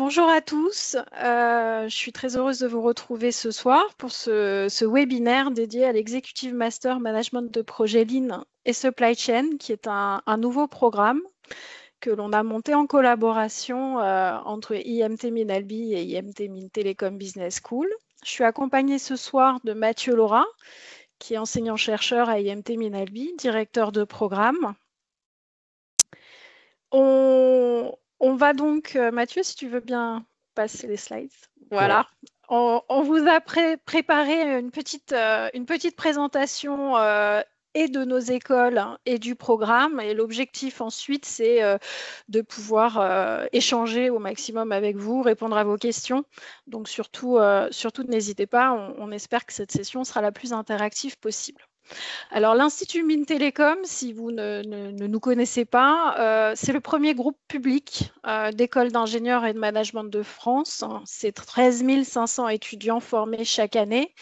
Bonjour à tous, je suis très heureuse de vous retrouver ce soir pour ce webinaire dédié à l'Executive Master Management de projet Lean et Supply Chain, qui est un nouveau programme que l'on a monté en collaboration entre IMT Minalbi et IMT Telecom Business School. Je suis accompagnée ce soir de Mathieu Laura, qui est enseignant-chercheur à IMT Minalbi, directeur de programme. On va donc, Mathieu, si tu veux bien passer les slides. Voilà. On vous a préparé une petite présentation et de nos écoles et du programme. Et l'objectif ensuite, c'est de pouvoir échanger au maximum avec vous, répondre à vos questions. Donc surtout n'hésitez pas. On espère que cette session sera la plus interactive possible. Alors, l'Institut Mines Télécom, si vous ne nous connaissez pas, c'est le premier groupe public d'écoles d'ingénieurs et de management de France. C'est 13 500 étudiants formés chaque année.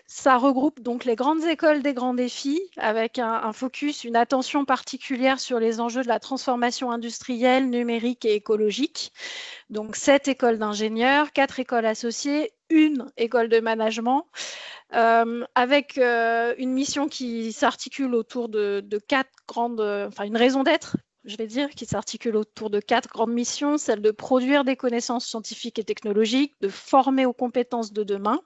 Ça regroupe donc les grandes écoles des grands défis avec un focus, une attention particulière sur les enjeux de la transformation industrielle, numérique et écologique. Donc, 7 écoles d'ingénieurs, 4 écoles associées, une école de management. Avec une mission qui s'articule autour de 4 grandes, une raison d'être, je vais dire, qui s'articule autour de 4 grandes missions, celle de produire des connaissances scientifiques et technologiques, de former aux compétences de demain,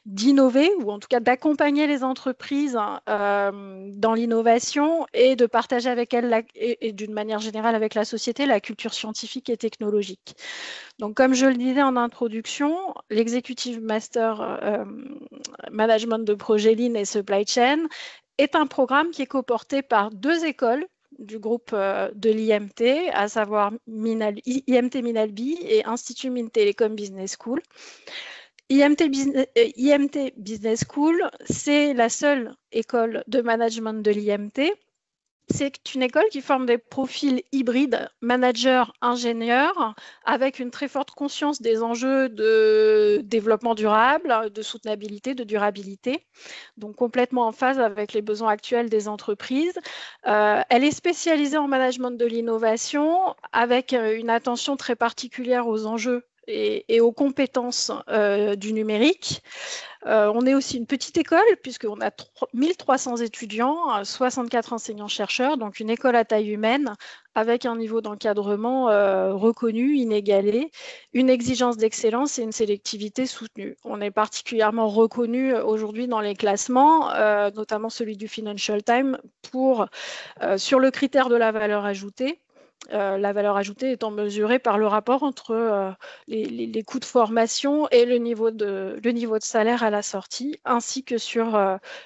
d'innover, ou en tout cas d'accompagner les entreprises dans l'innovation et de partager avec elles, et d'une manière générale avec la société, la culture scientifique et technologique. Donc, comme je le disais en introduction, l'Executive Master Management de projet Lean et Supply Chain est un programme qui est coporté par 2 écoles du groupe de l'IMT, à savoir IMT Minalbi et Institut Mines Telecom Business School. IMT Business School, c'est la seule école de management de l'IMT. C'est une école qui forme des profils hybrides, managers, ingénieurs, avec une très forte conscience des enjeux de développement durable, de soutenabilité, de durabilité, donc complètement en phase avec les besoins actuels des entreprises. Elle est spécialisée en management de l'innovation, avec une attention très particulière aux enjeux et aux compétences du numérique. On est aussi une petite école puisqu'on a 1300 étudiants, 64 enseignants-chercheurs, donc une école à taille humaine avec un niveau d'encadrement reconnu, inégalé, une exigence d'excellence et une sélectivité soutenue. On est particulièrement reconnu aujourd'hui dans les classements, notamment celui du Financial Times, sur le critère de la valeur ajoutée. La valeur ajoutée étant mesurée par le rapport entre les coûts de formation et le niveau de salaire à la sortie, ainsi que sur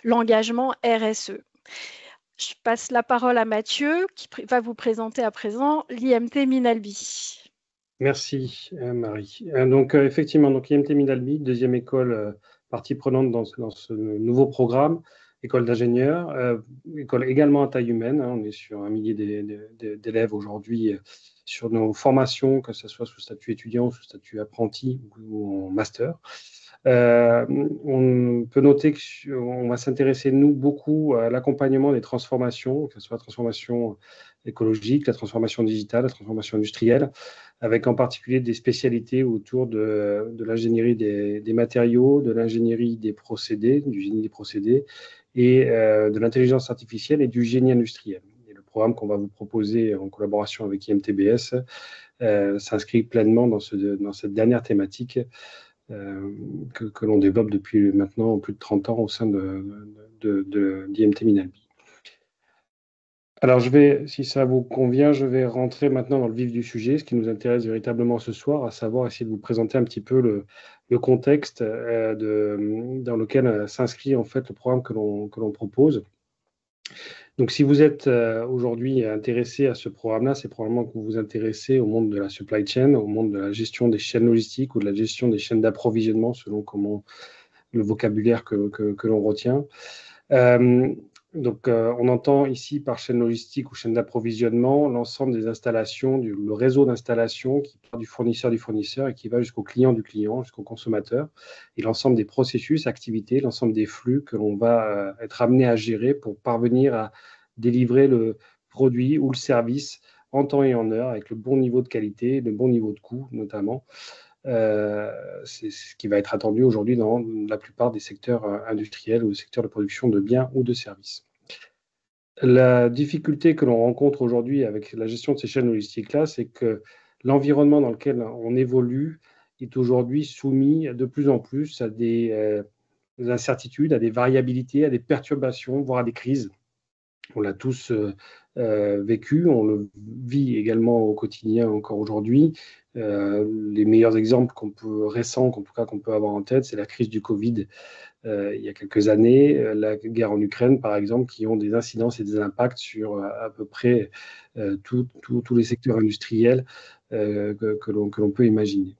l'engagement RSE. Je passe la parole à Mathieu, qui va vous présenter à présent l'IMT Minalbi. Merci Marie. Donc effectivement, IMT Minalbi, deuxième école partie prenante dans ce nouveau programme, école d'ingénieurs, école également à taille humaine. On est sur 1 millier d'élèves aujourd'hui sur nos formations, que ce soit sous statut étudiant, sous statut apprenti ou en master. On peut noter qu'on va s'intéresser, nous, beaucoup à l'accompagnement des transformations, que ce soit la transformation écologique, la transformation digitale, la transformation industrielle, avec en particulier des spécialités autour de l'ingénierie des matériaux, de l'ingénierie des procédés, du génie des procédés, et de l'intelligence artificielle et du génie industriel. Et le programme qu'on va vous proposer en collaboration avec IMTBS s'inscrit pleinement dans cette dernière thématique que l'on développe depuis maintenant plus de 30 ans au sein d'IMT Minalbi. Alors, si ça vous convient, je vais rentrer maintenant dans le vif du sujet, ce qui nous intéresse véritablement ce soir, à savoir essayer de vous présenter un petit peu le contexte dans lequel s'inscrit en fait le programme que l'on propose. Donc, si vous êtes aujourd'hui intéressé à ce programme-là, c'est probablement que vous vous intéressez au monde de la supply chain, au monde de la gestion des chaînes logistiques ou de la gestion des chaînes d'approvisionnement, selon le vocabulaire que l'on retient. On entend ici par chaîne logistique ou chaîne d'approvisionnement l'ensemble des installations, le réseau d'installation qui part du fournisseur et qui va jusqu'au client du client, jusqu'au consommateur, et l'ensemble des processus, activités, l'ensemble des flux que l'on va être amené à gérer pour parvenir à délivrer le produit ou le service en temps et en heure, avec le bon niveau de qualité, le bon niveau de coût notamment. C'est ce qui va être attendu aujourd'hui dans la plupart des secteurs industriels ou secteurs de production de biens ou de services. La difficulté que l'on rencontre aujourd'hui avec la gestion de ces chaînes logistiques-là, c'est que l'environnement dans lequel on évolue est aujourd'hui soumis de plus en plus à des incertitudes, à des variabilités, à des perturbations, voire à des crises. On l'a tous vécu, on le vit également au quotidien encore aujourd'hui. Les meilleurs exemples récents, en tout cas qu'on peut avoir en tête, c'est la crise du Covid il y a quelques années, la guerre en Ukraine, par exemple, qui ont des incidences et des impacts sur à peu près tous les secteurs industriels que l'on peut imaginer.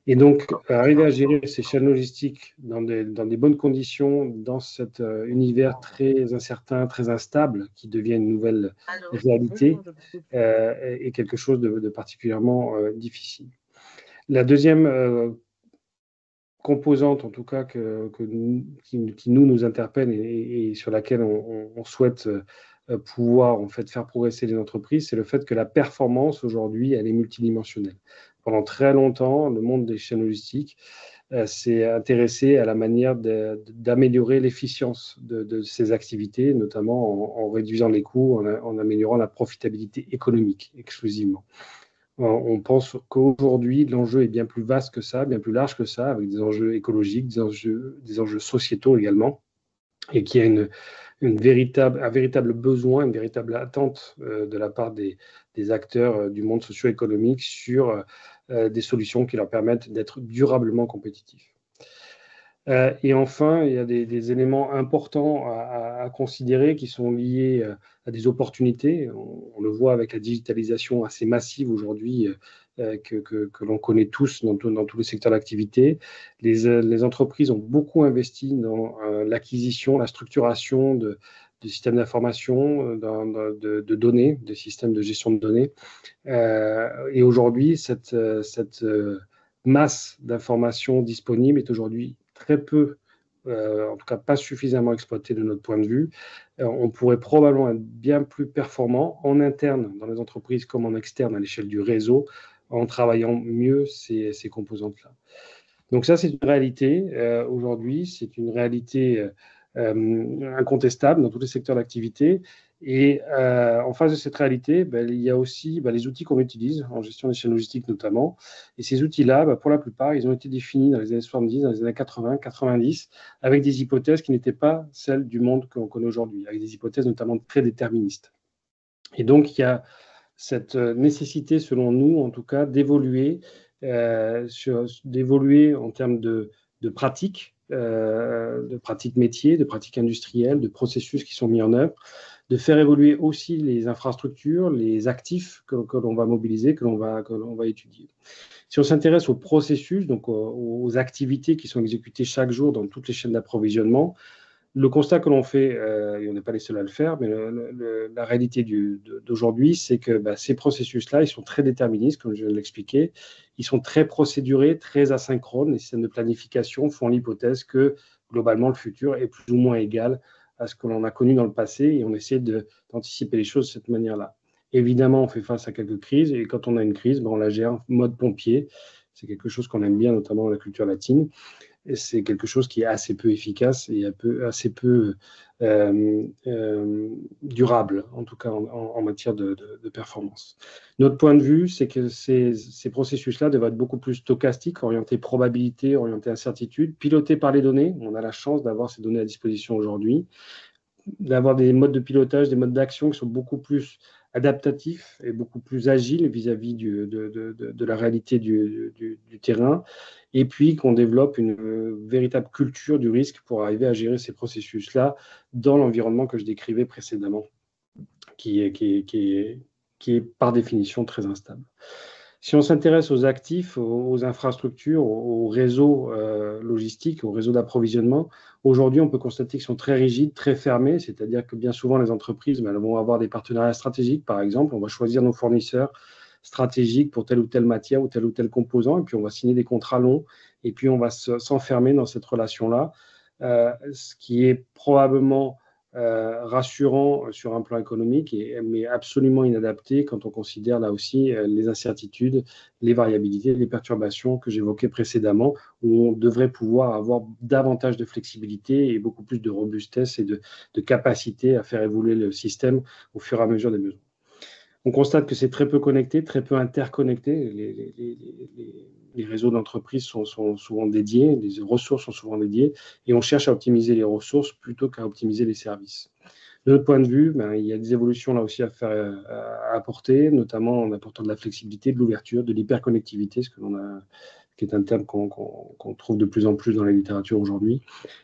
Et donc, arriver à gérer ces chaînes logistiques dans des bonnes conditions, dans cet univers très incertain, très instable, qui devient une nouvelle réalité, est quelque chose de particulièrement difficile. La deuxième composante, en tout cas, qui nous interpelle et sur laquelle on souhaite pouvoir en fait faire progresser les entreprises, c'est le fait que la performance aujourd'hui, elle est multidimensionnelle. Pendant très longtemps, le monde des chaînes logistiques s'est intéressé à la manière d'améliorer l'efficience de ces activités, notamment en réduisant les coûts, en améliorant la profitabilité économique exclusivement. On pense qu'aujourd'hui, l'enjeu est bien plus vaste que ça, bien plus large que ça, avec des enjeux écologiques, des enjeux sociétaux également, et qu'il y a un véritable besoin, une véritable attente de la part des acteurs du monde socio-économique sur des solutions qui leur permettent d'être durablement compétitifs. Et enfin, il y a des éléments importants à considérer qui sont liés à des opportunités. On le voit avec la digitalisation assez massive aujourd'hui que l'on connaît tous dans tous les secteurs d'activité. Les entreprises ont beaucoup investi dans l'acquisition, la structuration de systèmes d'information, de données, de systèmes de gestion de données. Et aujourd'hui, cette masse d'informations disponibles est aujourd'hui très peu, en tout cas pas suffisamment exploitée de notre point de vue. On pourrait probablement être bien plus performant en interne dans les entreprises comme en externe à l'échelle du réseau en travaillant mieux ces composantes-là. Donc ça, c'est une réalité aujourd'hui, c'est une réalité incontestable dans tous les secteurs d'activité. Et en face de cette réalité, il y a aussi les outils qu'on utilise en gestion des chaînes logistiques notamment. Et ces outils-là, pour la plupart, ils ont été définis dans les années 70, dans les années 80, 90, avec des hypothèses qui n'étaient pas celles du monde que l'on connaît aujourd'hui, avec des hypothèses notamment très déterministes. Et donc, il y a cette nécessité, selon nous, en tout cas, d'évoluer en termes de pratiques, de pratiques métiers, de pratiques industrielles, de processus qui sont mis en œuvre, de faire évoluer aussi les infrastructures, les actifs que l'on va mobiliser, que l'on va étudier. Si on s'intéresse aux processus, donc aux activités qui sont exécutées chaque jour dans toutes les chaînes d'approvisionnement, le constat que l'on fait, et on n'est pas les seuls à le faire, mais la réalité d'aujourd'hui, c'est que ces processus-là, ils sont très déterministes, comme je viens de l'expliquer. Ils sont très procédurés, très asynchrones. Les systèmes de planification font l'hypothèse que, globalement, le futur est plus ou moins égal à ce que l'on a connu dans le passé, et on essaie d'anticiper les choses de cette manière-là. Évidemment, on fait face à quelques crises, et quand on a une crise, on la gère en mode pompier. C'est quelque chose qu'on aime bien, notamment dans la culture latine. C'est quelque chose qui est assez peu efficace et assez peu durable, en tout cas en matière de performance. Notre point de vue, c'est que ces processus-là doivent être beaucoup plus stochastiques, orientés probabilité, orientés incertitude, pilotés par les données. On a la chance d'avoir ces données à disposition aujourd'hui, d'avoir des modes de pilotage, des modes d'action qui sont beaucoup plus adaptatifs et beaucoup plus agiles vis-à-vis de la réalité du terrain, et puis qu'on développe une véritable culture du risque pour arriver à gérer ces processus-là dans l'environnement que je décrivais précédemment, qui est par définition très instable. Si on s'intéresse aux actifs, aux infrastructures, aux réseaux logistiques, aux réseaux d'approvisionnement, aujourd'hui, on peut constater qu'ils sont très rigides, très fermés, c'est-à-dire que bien souvent, les entreprises vont avoir des partenariats stratégiques, par exemple. On va choisir nos fournisseurs stratégiques pour telle ou telle matière ou tel composant, et puis on va signer des contrats longs, et puis on va s'enfermer dans cette relation-là, ce qui est probablement rassurant sur un plan économique, mais absolument inadapté quand on considère là aussi les incertitudes, les variabilités, les perturbations que j'évoquais précédemment, où on devrait pouvoir avoir davantage de flexibilité et beaucoup plus de robustesse et de capacité à faire évoluer le système au fur et à mesure des besoins. On constate que c'est très peu connecté, très peu interconnecté. Les réseaux d'entreprise sont souvent dédiés, les ressources sont souvent dédiées, et on cherche à optimiser les ressources plutôt qu'à optimiser les services. De notre point de vue, il y a des évolutions là aussi à apporter, notamment en apportant de la flexibilité, de l'ouverture, de l'hyperconnectivité, qui est un terme qu'on trouve de plus en plus dans la littérature aujourd'hui,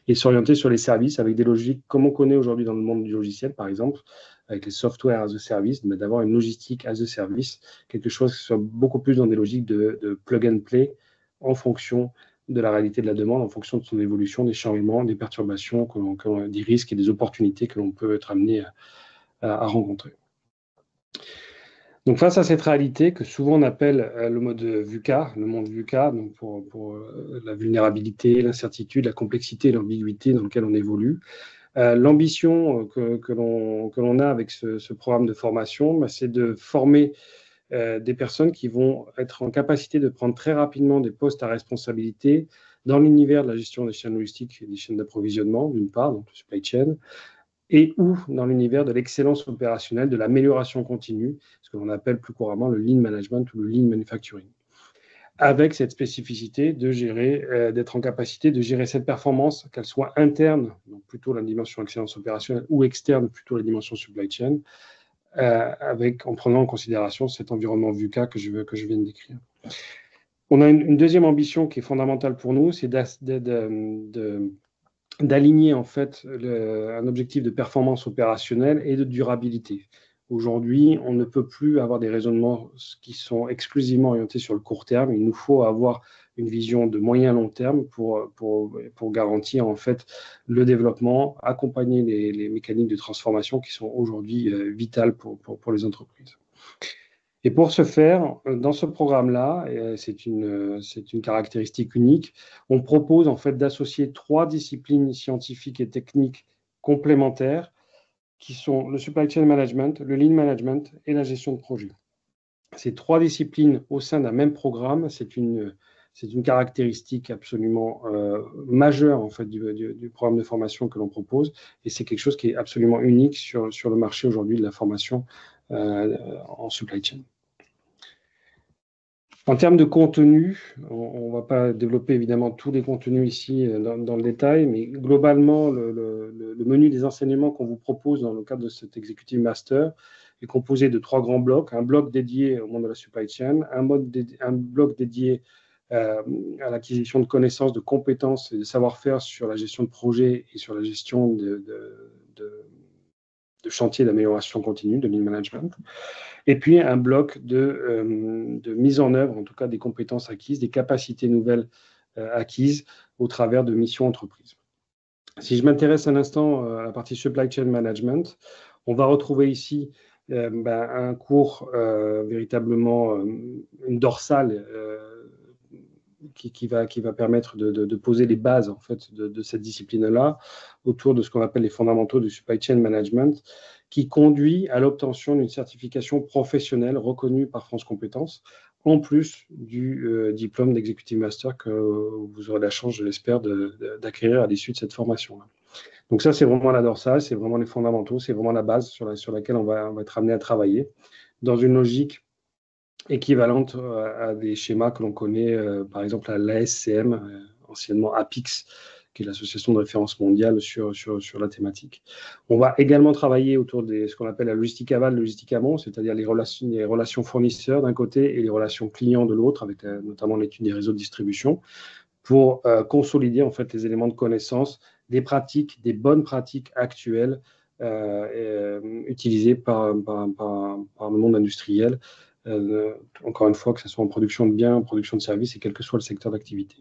et s'orienter sur les services avec des logiques comme on connaît aujourd'hui dans le monde du logiciel, par exemple, avec les software as a service, mais d'avoir une logistique as a service, quelque chose qui soit beaucoup plus dans des logiques de plug and play en fonction de la réalité de la demande, en fonction de son évolution, des changements, des perturbations, des risques et des opportunités que l'on peut être amené à rencontrer. Donc face à cette réalité que souvent on appelle le mode VUCA, le monde VUCA, donc pour la vulnérabilité, l'incertitude, la complexité et l'ambiguïté dans lequel on évolue, l'ambition que l'on a avec ce programme de formation, c'est de former des personnes qui vont être en capacité de prendre très rapidement des postes à responsabilité dans l'univers de la gestion des chaînes logistiques et des chaînes d'approvisionnement, d'une part, donc le supply chain, et ou dans l'univers de l'excellence opérationnelle, de l'amélioration continue, ce que l'on appelle plus couramment le lean management ou le lean manufacturing, avec cette spécificité de gérer, d'être en capacité de gérer cette performance, qu'elle soit interne, donc plutôt la dimension excellence opérationnelle, ou externe, plutôt la dimension supply chain, en prenant en considération cet environnement VUCA que je viens de décrire. On a une deuxième ambition qui est fondamentale pour nous, c'est d'aligner en fait un objectif de performance opérationnelle et de durabilité. Aujourd'hui, on ne peut plus avoir des raisonnements qui sont exclusivement orientés sur le court terme. Il nous faut avoir une vision de moyen-long terme pour garantir en fait le développement, accompagner les mécaniques de transformation qui sont aujourd'hui vitales pour les entreprises. Et pour ce faire, dans ce programme-là, c'est une caractéristique unique, on propose en fait d'associer 3 disciplines scientifiques et techniques complémentaires qui sont le supply chain management, le lean management et la gestion de projet. Ces 3 disciplines au sein d'un même programme, c'est une caractéristique absolument majeure en fait du programme de formation que l'on propose, et c'est quelque chose qui est absolument unique sur le marché aujourd'hui de la formation en supply chain. En termes de contenu, on ne va pas développer évidemment tous les contenus ici dans le détail, mais globalement, le menu des enseignements qu'on vous propose dans le cadre de cet Executive Master est composé de 3 grands blocs. Un bloc dédié au monde de la supply chain, un bloc dédié à l'acquisition de connaissances, de compétences et de savoir-faire sur la gestion de projets et sur la gestion de chantiers d'amélioration continue, de lean management. Et puis un bloc de mise en œuvre, en tout cas des compétences acquises, des capacités nouvelles acquises au travers de missions entreprises. Si je m'intéresse un instant à la partie supply chain management, on va retrouver ici un cours véritablement, une dorsale qui va permettre de poser les bases en fait, de cette discipline-là autour de ce qu'on appelle les fondamentaux du supply chain management, qui conduit à l'obtention d'une certification professionnelle reconnue par France Compétences, en plus du diplôme d'Executive Master que vous aurez la chance, je l'espère, d'acquérir à l'issue de cette formation-là. Donc ça, c'est vraiment la dorsale, c'est vraiment les fondamentaux, c'est vraiment la base sur laquelle on va être amené à travailler dans une logique équivalente à des schémas que l'on connaît, par exemple à l'ASCM, anciennement APIX, qui est l'association de référence mondiale sur la thématique. On va également travailler autour de ce qu'on appelle la logistique aval, la logistique amont, c'est-à-dire les relations fournisseurs d'un côté et les relations clients de l'autre, avec notamment l'étude des réseaux de distribution, pour consolider en fait les éléments de connaissance, des pratiques, des bonnes pratiques actuelles utilisées par le monde industriel, encore une fois, que ce soit en production de biens, en production de services, et quel que soit le secteur d'activité.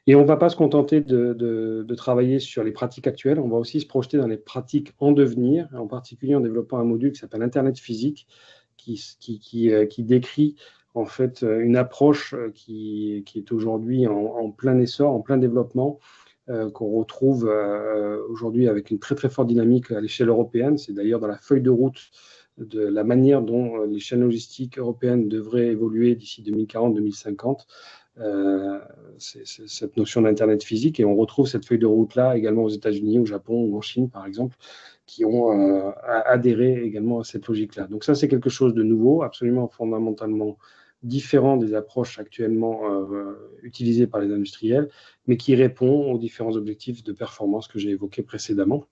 Et on ne va pas se contenter de travailler sur les pratiques actuelles, on va aussi se projeter dans les pratiques en devenir, en particulier en développant un module qui s'appelle Internet physique, qui décrit en fait une approche qui est aujourd'hui en plein essor, en plein développement, qu'on retrouve aujourd'hui avec une très très forte dynamique à l'échelle européenne. C'est d'ailleurs dans la feuille de route de la manière dont les chaînes logistiques européennes devraient évoluer d'ici 2040-2050. C'est cette notion d'Internet physique, et on retrouve cette feuille de route-là également aux États-Unis, au Japon ou en Chine, par exemple, qui ont adhéré également à cette logique-là. Donc ça, c'est quelque chose de nouveau, absolument fondamentalement différent des approches actuellement utilisées par les industriels, mais qui répond aux différents objectifs de performance que j'ai évoqués précédemment.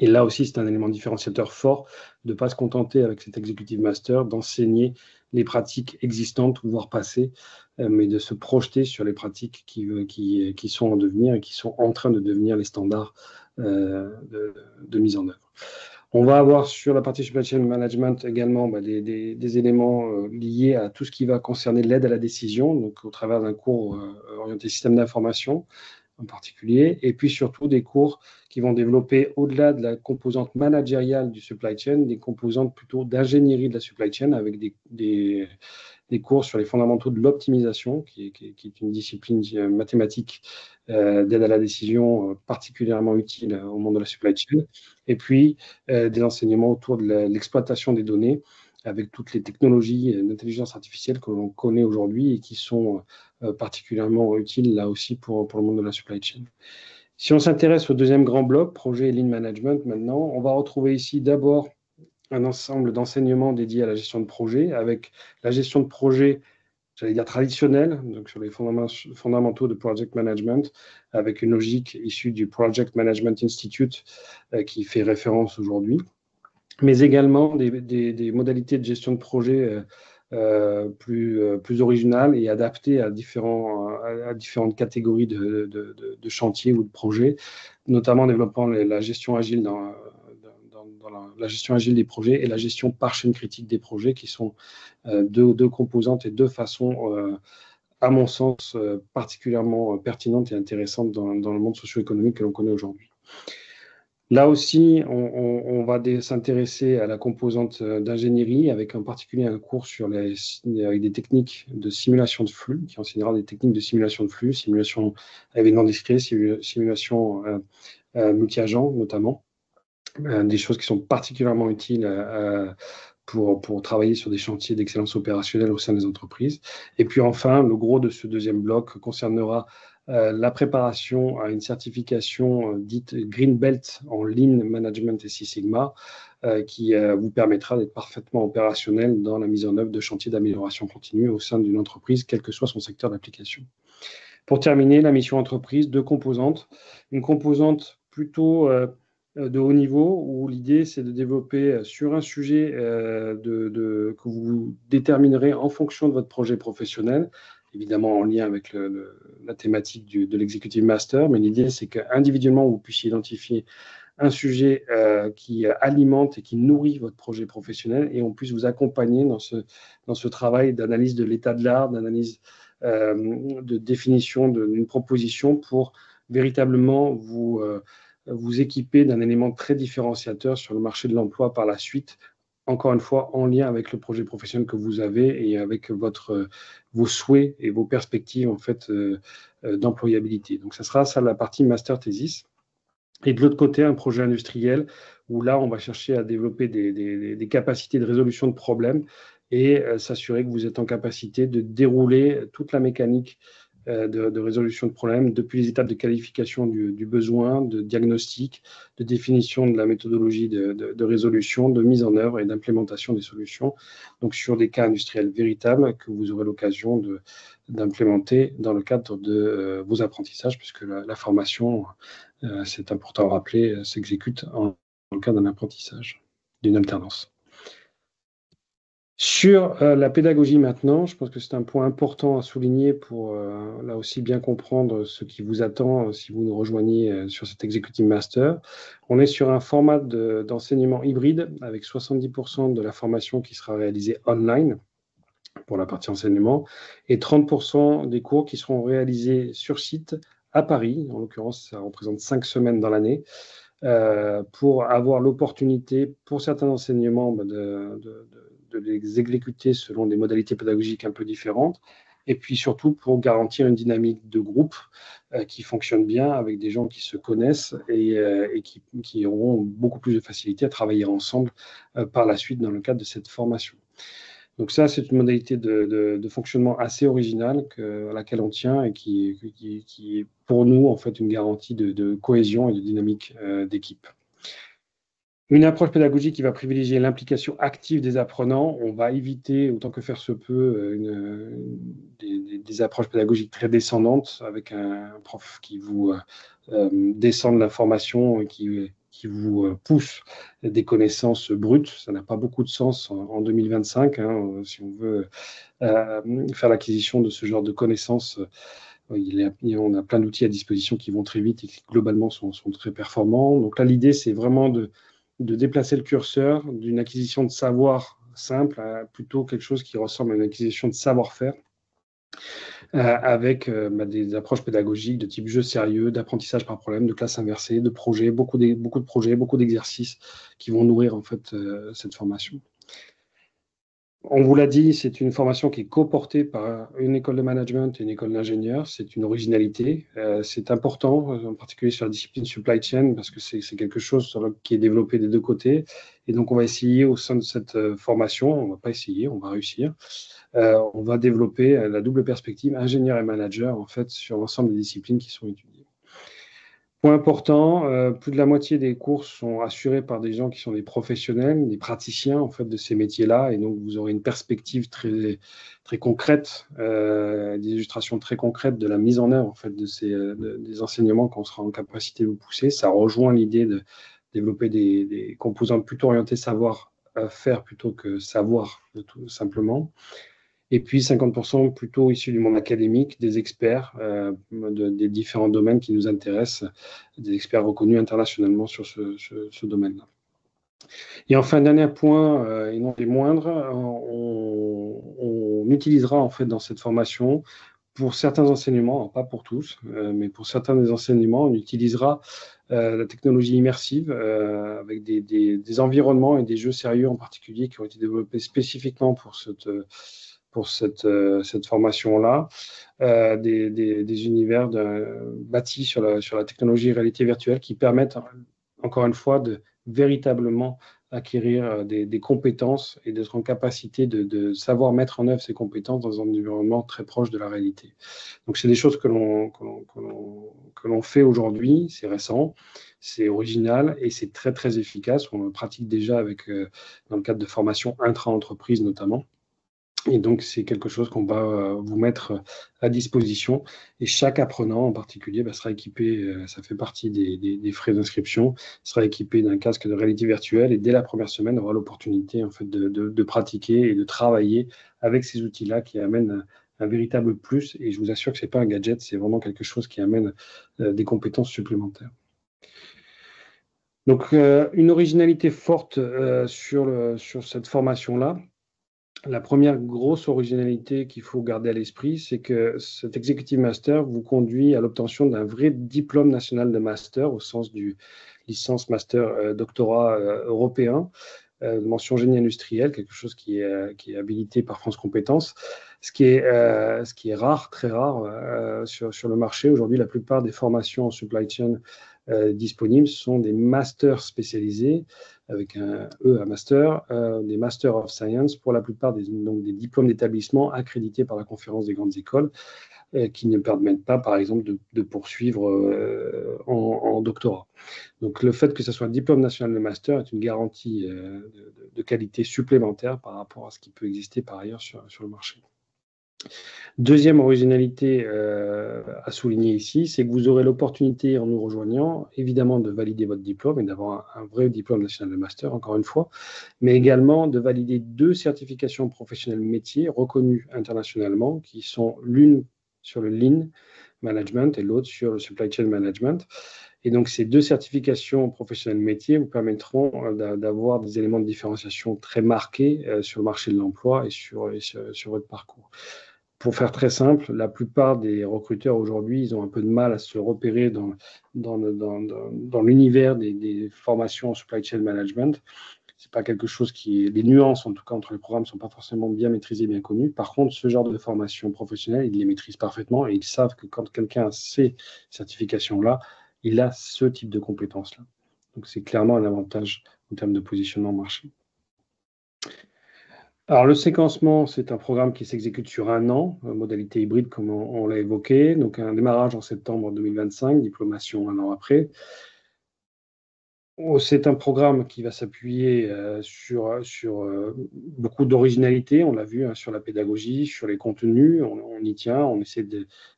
Et là aussi, c'est un élément différenciateur fort de ne pas se contenter avec cet Executive Master, d'enseigner les pratiques existantes, voire passées, mais de se projeter sur les pratiques qui sont en devenir et qui sont en train de devenir les standards de mise en œuvre. On va avoir sur la partie supply chain management également des éléments liés à tout ce qui va concerner l'aide à la décision, donc au travers d'un cours orienté système d'information en particulier, et puis surtout des cours qui vont développer, au-delà de la composante managériale du supply chain, des composantes plutôt d'ingénierie de la supply chain, avec des cours sur les fondamentaux de l'optimisation, qui est une discipline mathématique d'aide à la décision particulièrement utile au monde de la supply chain, et puis des enseignements autour de l'exploitation des données, avec toutes les technologies d'intelligence artificielle que l'on connaît aujourd'hui et qui sont particulièrement utiles là aussi pour le monde de la supply chain. Si on s'intéresse au deuxième grand bloc, projet et lean management maintenant, on va retrouver ici d'abord un ensemble d'enseignements dédiés à la gestion de projet, avec la gestion de projet, j'allais dire traditionnelle, donc sur les fondamentaux de project management, avec une logique issue du Project Management Institute qui fait référence aujourd'hui, mais également des modalités de gestion de projet plus originales et adaptées à différentes catégories de chantiers ou de projets, notamment en développant la gestion agile dans la gestion agile des projets et la gestion par chaîne critique des projets, qui sont deux composantes et deux façons, à mon sens, particulièrement pertinentes et intéressantes dans le monde socio-économique que l'on connaît aujourd'hui. Là aussi, on va s'intéresser à la composante d'ingénierie, avec en particulier un cours avec des techniques de simulation de flux, qui enseignera des techniques de simulation de flux, simulation à événements discrets, simulation multi-agents notamment, des choses qui sont particulièrement utiles pour travailler sur des chantiers d'excellence opérationnelle au sein des entreprises. Et puis enfin, le gros de ce deuxième bloc concernera la préparation à une certification dite Green Belt en Lean Management et Six Sigma, qui vous permettra d'être parfaitement opérationnel dans la mise en œuvre de chantiers d'amélioration continue au sein d'une entreprise, quel que soit son secteur d'application. Pour terminer, la mission entreprise, deux composantes. Une composante plutôt de haut niveau, où l'idée c'est de développer sur un sujet que vous déterminerez en fonction de votre projet professionnel, évidemment en lien avec la thématique de l'Executive Master, mais l'idée c'est qu'individuellement vous puissiez identifier un sujet qui alimente et qui nourrit votre projet professionnel, et on puisse vous accompagner dans ce travail d'analyse de l'état de l'art, d'analyse de définition d'une proposition, pour véritablement vous équiper d'un élément très différenciateur sur le marché de l'emploi par la suite, encore une fois en lien avec le projet professionnel que vous avez et avec vos souhaits et vos perspectives en fait d'employabilité. Donc ça sera ça la partie master thesis. Et de l'autre côté, un projet industriel où là on va chercher à développer des capacités de résolution de problèmes et s'assurer que vous êtes en capacité de dérouler toute la mécanique de résolution de problèmes, depuis les étapes de qualification du besoin, de diagnostic, de définition de la méthodologie de résolution, de mise en œuvre et d'implémentation des solutions, donc sur des cas industriels véritables que vous aurez l'occasion d'implémenter dans le cadre de vos apprentissages, puisque la formation, c'est important à rappeler, s'exécute dans le cadre d'un apprentissage, d'une alternance. Sur la pédagogie maintenant, je pense que c'est un point important à souligner pour là aussi bien comprendre ce qui vous attend si vous nous rejoignez sur cet Executive Master. On est sur un format d'enseignement hybride, avec 70% de la formation qui sera réalisée online pour la partie enseignement et 30% des cours qui seront réalisés sur site à Paris. En l'occurrence, ça représente 5 semaines dans l'année, pour avoir l'opportunité pour certains enseignements de les exécuter selon des modalités pédagogiques un peu différentes, et puis surtout pour garantir une dynamique de groupe qui fonctionne bien avec des gens qui se connaissent et qui auront beaucoup plus de facilité à travailler ensemble par la suite dans le cadre de cette formation. Donc ça, c'est une modalité de fonctionnement assez originale à laquelle on tient et qui est pour nous en fait une garantie de cohésion et de dynamique d'équipe. Une approche pédagogique qui va privilégier l'implication active des apprenants. On va éviter, autant que faire se peut, des approches pédagogiques très descendantes avec un prof qui vous descend de l'information et qui vous pousse des connaissances brutes. Ça n'a pas beaucoup de sens en 2025, hein, si on veut faire l'acquisition de ce genre de connaissances. On a plein d'outils à disposition qui vont très vite et qui globalement sont très performants. Donc là, l'idée, c'est vraiment de déplacer le curseur d'une acquisition de savoir simple à plutôt quelque chose qui ressemble à une acquisition de savoir-faire avec des approches pédagogiques de type jeu sérieux, d'apprentissage par problème, de classe inversée, de projets, beaucoup de projets, beaucoup d'exercices qui vont nourrir en fait cette formation. On vous l'a dit, c'est une formation qui est coportée par une école de management et une école d'ingénieurs. C'est une originalité. C'est important, en particulier sur la discipline supply chain, parce que c'est quelque chose qui est développé des deux côtés. Et donc, on va essayer au sein de cette formation, on ne va pas essayer, on va réussir. On va développer la double perspective ingénieur et manager, en fait, sur l'ensemble des disciplines qui sont étudiées. Point important, plus de la moitié des cours sont assurés par des gens qui sont des professionnels, des praticiens en fait de ces métiers-là, et donc vous aurez une perspective très, très concrète, des illustrations très concrètes de la mise en œuvre en fait des enseignements qu'on sera en capacité de vous pousser. Ça rejoint l'idée de développer des composantes plutôt orientées savoir-faire plutôt que savoir tout simplement. Et puis 50% plutôt issus du monde académique, des experts des différents domaines qui nous intéressent, des experts reconnus internationalement sur ce domaine-là. Et enfin, dernier point, et non des moindres, on utilisera en fait dans cette formation, pour certains enseignements, pas pour tous, mais pour certains des enseignements, on utilisera la technologie immersive avec des environnements et des jeux sérieux en particulier qui ont été développés spécifiquement pour cette formation-là, des univers bâtis sur la technologie réalité virtuelle qui permettent, encore une fois, de véritablement acquérir des compétences et d'être en capacité de savoir mettre en œuvre ces compétences dans un environnement très proche de la réalité. Donc, c'est des choses que l'on fait aujourd'hui, c'est récent, c'est original et c'est très, très efficace. On le pratique déjà dans le cadre de formations intra-entreprise notamment. Et donc, c'est quelque chose qu'on va vous mettre à disposition. Et chaque apprenant, en particulier, sera équipé, ça fait partie des frais d'inscription, sera équipé d'un casque de réalité virtuelle et dès la première semaine, aura l'opportunité en fait, de pratiquer et de travailler avec ces outils-là qui amènent un véritable plus. Et je vous assure que ce n'est pas un gadget, c'est vraiment quelque chose qui amène des compétences supplémentaires. Donc, une originalité forte sur cette formation-là. La première grosse originalité qu'il faut garder à l'esprit, c'est que cet Executive Master vous conduit à l'obtention d'un vrai diplôme national de master au sens du licence master doctorat européen, mention génie industriel, quelque chose qui est habilité par France Compétences, ce qui est rare, très rare sur le marché. Aujourd'hui, la plupart des formations en supply chain disponibles sont des masters spécialisés, avec un E à master, des Masters of Science, pour la plupart des diplômes d'établissement accrédités par la conférence des grandes écoles, qui ne permettent pas, par exemple, de poursuivre en doctorat. Donc, le fait que ce soit un diplôme national de master est une garantie de qualité supplémentaire par rapport à ce qui peut exister par ailleurs sur le marché. Deuxième originalité à souligner ici, c'est que vous aurez l'opportunité, en nous rejoignant, évidemment de valider votre diplôme et d'avoir un vrai diplôme national de master, encore une fois, mais également de valider 2 certifications professionnelles métiers reconnues internationalement, qui sont l'une sur le Lean Management et l'autre sur le Supply Chain Management. Et donc, ces 2 certifications professionnelles métiers vous permettront d'avoir des éléments de différenciation très marqués sur le marché de l'emploi et sur votre parcours. Pour faire très simple, la plupart des recruteurs aujourd'hui, ils ont un peu de mal à se repérer dans l'univers des formations en supply chain management. c'est pas quelque chose les nuances, en tout cas, entre les programmes ne sont pas forcément bien maîtrisées, bien connues. Par contre, ce genre de formation professionnelle, ils les maîtrisent parfaitement et ils savent que quand quelqu'un a ces certifications-là, il a ce type de compétences-là. Donc, c'est clairement un avantage en termes de positionnement marché. Alors, le séquencement, c'est un programme qui s'exécute sur 1 an, modalité hybride, comme on l'a évoqué. Donc, un démarrage en septembre 2025, diplomation 1 an après. C'est un programme qui va s'appuyer sur beaucoup d'originalité, on l'a vu, hein, sur la pédagogie, sur les contenus, on y tient, on essaie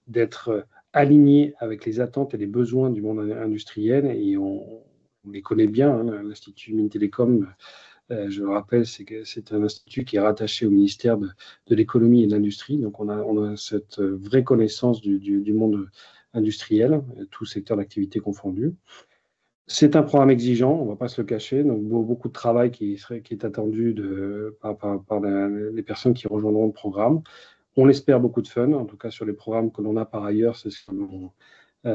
d'être aligné avec les attentes et les besoins du monde industriel et on les connaît bien, hein, l'Institut Mines-Télécom, je le rappelle, c'est un institut qui est rattaché au ministère de l'économie et de l'industrie, donc on a cette vraie connaissance du monde industriel, tout secteur d'activité confondu. C'est un programme exigeant, on ne va pas se le cacher, donc beaucoup de travail qui est attendu par les personnes qui rejoindront le programme. On espère beaucoup de fun, en tout cas sur les programmes que l'on a par ailleurs, c'est ce qu'on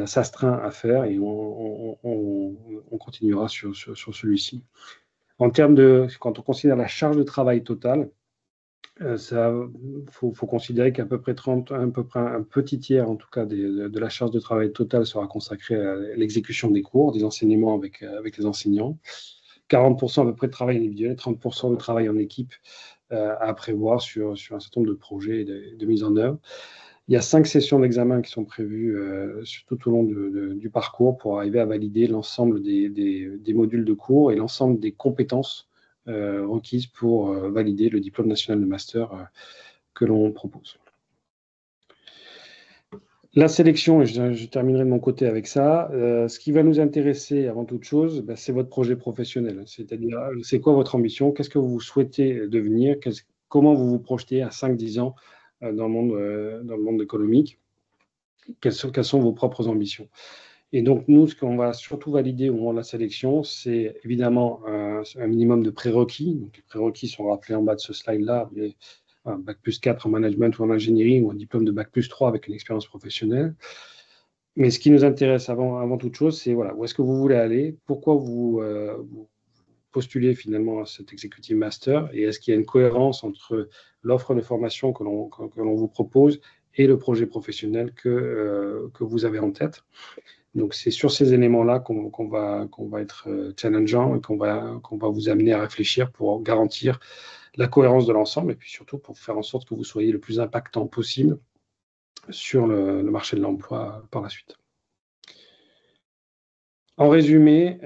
s'astreint à faire et on continuera sur celui-ci. En termes quand on considère la charge de travail totale, faut considérer qu'à peu près un petit tiers, en tout cas, de la charge de travail totale sera consacrée à l'exécution des cours, des enseignements avec les enseignants. 40% à peu près de travail individuel, 30% de travail en équipe à prévoir sur un certain nombre de projets de mise en œuvre. Il y a 5 sessions d'examen qui sont prévues tout au long du parcours pour arriver à valider l'ensemble des modules de cours et l'ensemble des compétences requises pour valider le diplôme national de master que l'on propose. La sélection, et je terminerai de mon côté avec ça, ce qui va nous intéresser avant toute chose, c'est votre projet professionnel. C'est-à-dire, c'est quoi votre ambition? Qu'est-ce que vous souhaitez devenir? Comment vous vous projetez à 5-10 ans dans le monde économique? Quelles sont vos propres ambitions? Et donc, nous, ce qu'on va surtout valider au moment de la sélection, c'est évidemment un minimum de prérequis. Donc, les prérequis sont rappelés en bas de ce slide-là, un Bac+4 en management ou en ingénierie ou un diplôme de Bac+3 avec une expérience professionnelle. Mais ce qui nous intéresse avant toute chose, c'est voilà, où est-ce que vous voulez aller, pourquoi vous postulez finalement à cet Executive Master et est-ce qu'il y a une cohérence entre l'offre de formation que l'on vous propose et le projet professionnel que vous avez en tête. Donc, c'est sur ces éléments-là qu'on va être challengeant et qu'on va vous amener à réfléchir pour garantir la cohérence de l'ensemble et puis surtout pour faire en sorte que vous soyez le plus impactant possible sur le marché de l'emploi par la suite. En résumé,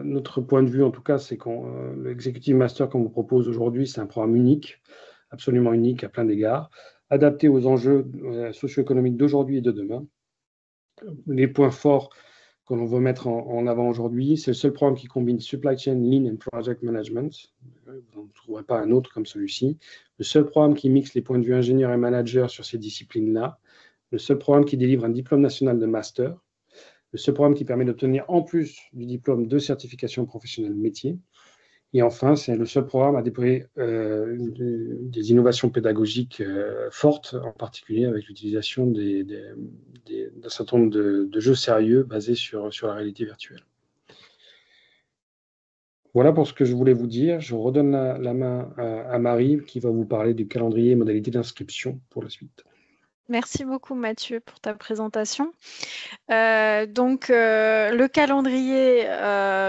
notre point de vue, en tout cas, c'est que l'Executive Master qu'on vous propose aujourd'hui, c'est un programme unique, absolument unique à plein d'égards, adapté aux enjeux socio-économiques d'aujourd'hui et de demain. Les points forts que l'on veut mettre en avant aujourd'hui, c'est le seul programme qui combine Supply Chain, Lean and Project Management. Vous ne trouverez pas un autre comme celui-ci. Le seul programme qui mixe les points de vue ingénieur et manager sur ces disciplines-là. Le seul programme qui délivre un diplôme national de master. Le seul programme qui permet d'obtenir en plus du diplôme de certification professionnelle métier. Et enfin, c'est le seul programme à déployer des innovations pédagogiques fortes, en particulier avec l'utilisation d'un certain nombre de jeux sérieux basés sur la réalité virtuelle. Voilà pour ce que je voulais vous dire. Je redonne la main à Marie qui va vous parler du calendrier et modalités d'inscription pour la suite. Merci beaucoup Mathieu pour ta présentation. Le calendrier,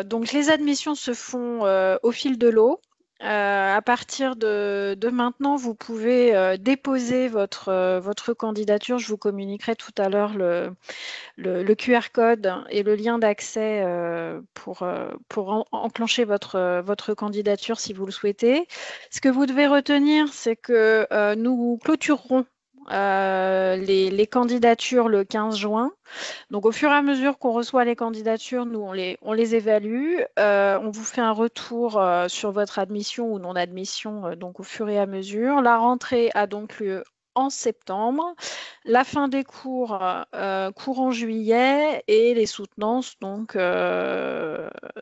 donc les admissions se font au fil de l'eau. À partir de maintenant, vous pouvez déposer votre candidature. Je vous communiquerai tout à l'heure le QR code et le lien d'accès pour enclencher votre candidature si vous le souhaitez. Ce que vous devez retenir, c'est que nous clôturerons les candidatures le 15 juin. Donc, au fur et à mesure qu'on reçoit les candidatures, nous, on les évalue. On vous fait un retour sur votre admission ou non-admission, donc au fur et à mesure. La rentrée a donc lieu en septembre, la fin des cours courant juillet et les soutenances, donc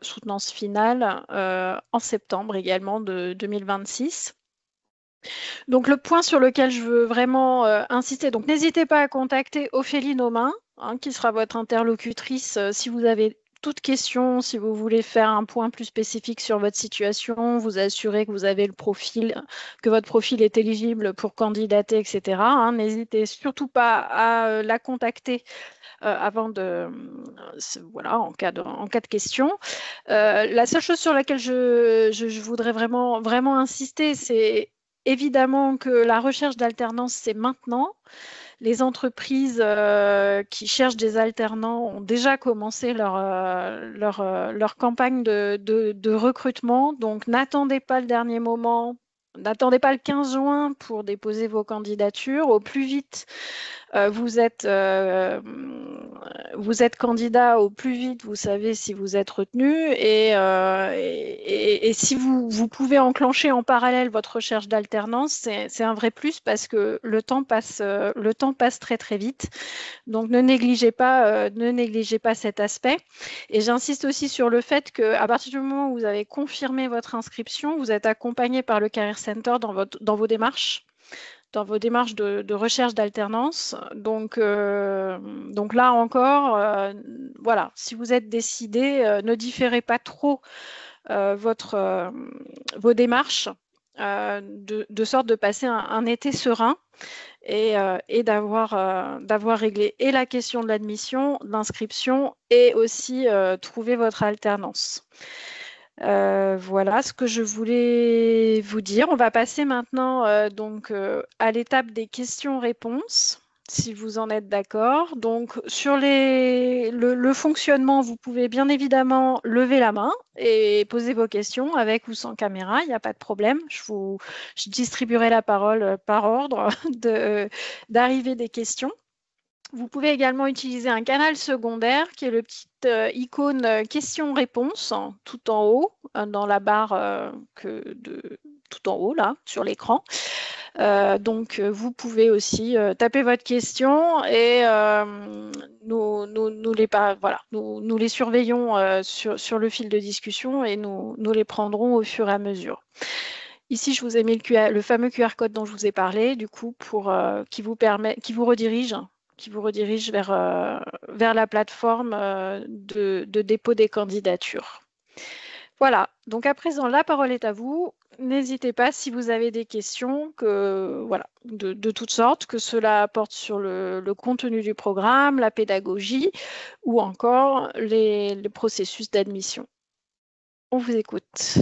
soutenance finale en septembre également de 2026. Donc, le point sur lequel je veux vraiment insister, donc n'hésitez pas à contacter Ophélie Nomain, qui sera votre interlocutrice si vous avez toute question, si vous voulez faire un point plus spécifique sur votre situation, vous assurer que vous avez le profil, que votre profil est éligible pour candidater, etc. N'hésitez surtout pas à la contacter avant de, voilà, en cas de question. La seule chose sur laquelle je voudrais vraiment insister, c'est évidemment que la recherche d'alternance, c'est maintenant. Les entreprises qui cherchent des alternants ont déjà commencé leur campagne de recrutement. Donc, n'attendez pas le dernier moment. N'attendez pas le 15 juin pour déposer vos candidatures. Au plus vite, vous êtes candidat, au plus vite, vous savez si vous êtes retenu. Et si vous pouvez enclencher en parallèle votre recherche d'alternance, c'est un vrai plus parce que le temps passe très très vite. Donc ne négligez pas cet aspect. Et j'insiste aussi sur le fait qu'à partir du moment où vous avez confirmé votre inscription, vous êtes accompagné par le Career Center dans vos démarches de recherche d'alternance. Donc là encore, voilà, si vous êtes décidé, ne différez pas trop vos démarches de sorte de passer un été serein et d'avoir réglé et la question de l'admission, d'inscription et aussi trouver votre alternance. Voilà ce que je voulais vous dire. On va passer maintenant à l'étape des questions-réponses, si vous en êtes d'accord. Donc, sur le fonctionnement, vous pouvez bien évidemment lever la main et poser vos questions avec ou sans caméra, il n'y a pas de problème. Je distribuerai la parole par ordre d'arrivée des questions. Vous pouvez également utiliser un canal secondaire qui est le petit icône questions-réponses tout en haut, dans la barre tout en haut, là, sur l'écran. Donc, vous pouvez aussi taper votre question et nous les surveillons sur le fil de discussion et nous les prendrons au fur et à mesure. Ici, je vous ai mis le fameux QR code dont je vous ai parlé, du coup, qui vous redirige vers la plateforme de dépôt des candidatures. Voilà, donc à présent, la parole est à vous. N'hésitez pas si vous avez des questions de toutes sortes, que cela porte sur le contenu du programme, la pédagogie ou encore les processus d'admission. On vous écoute.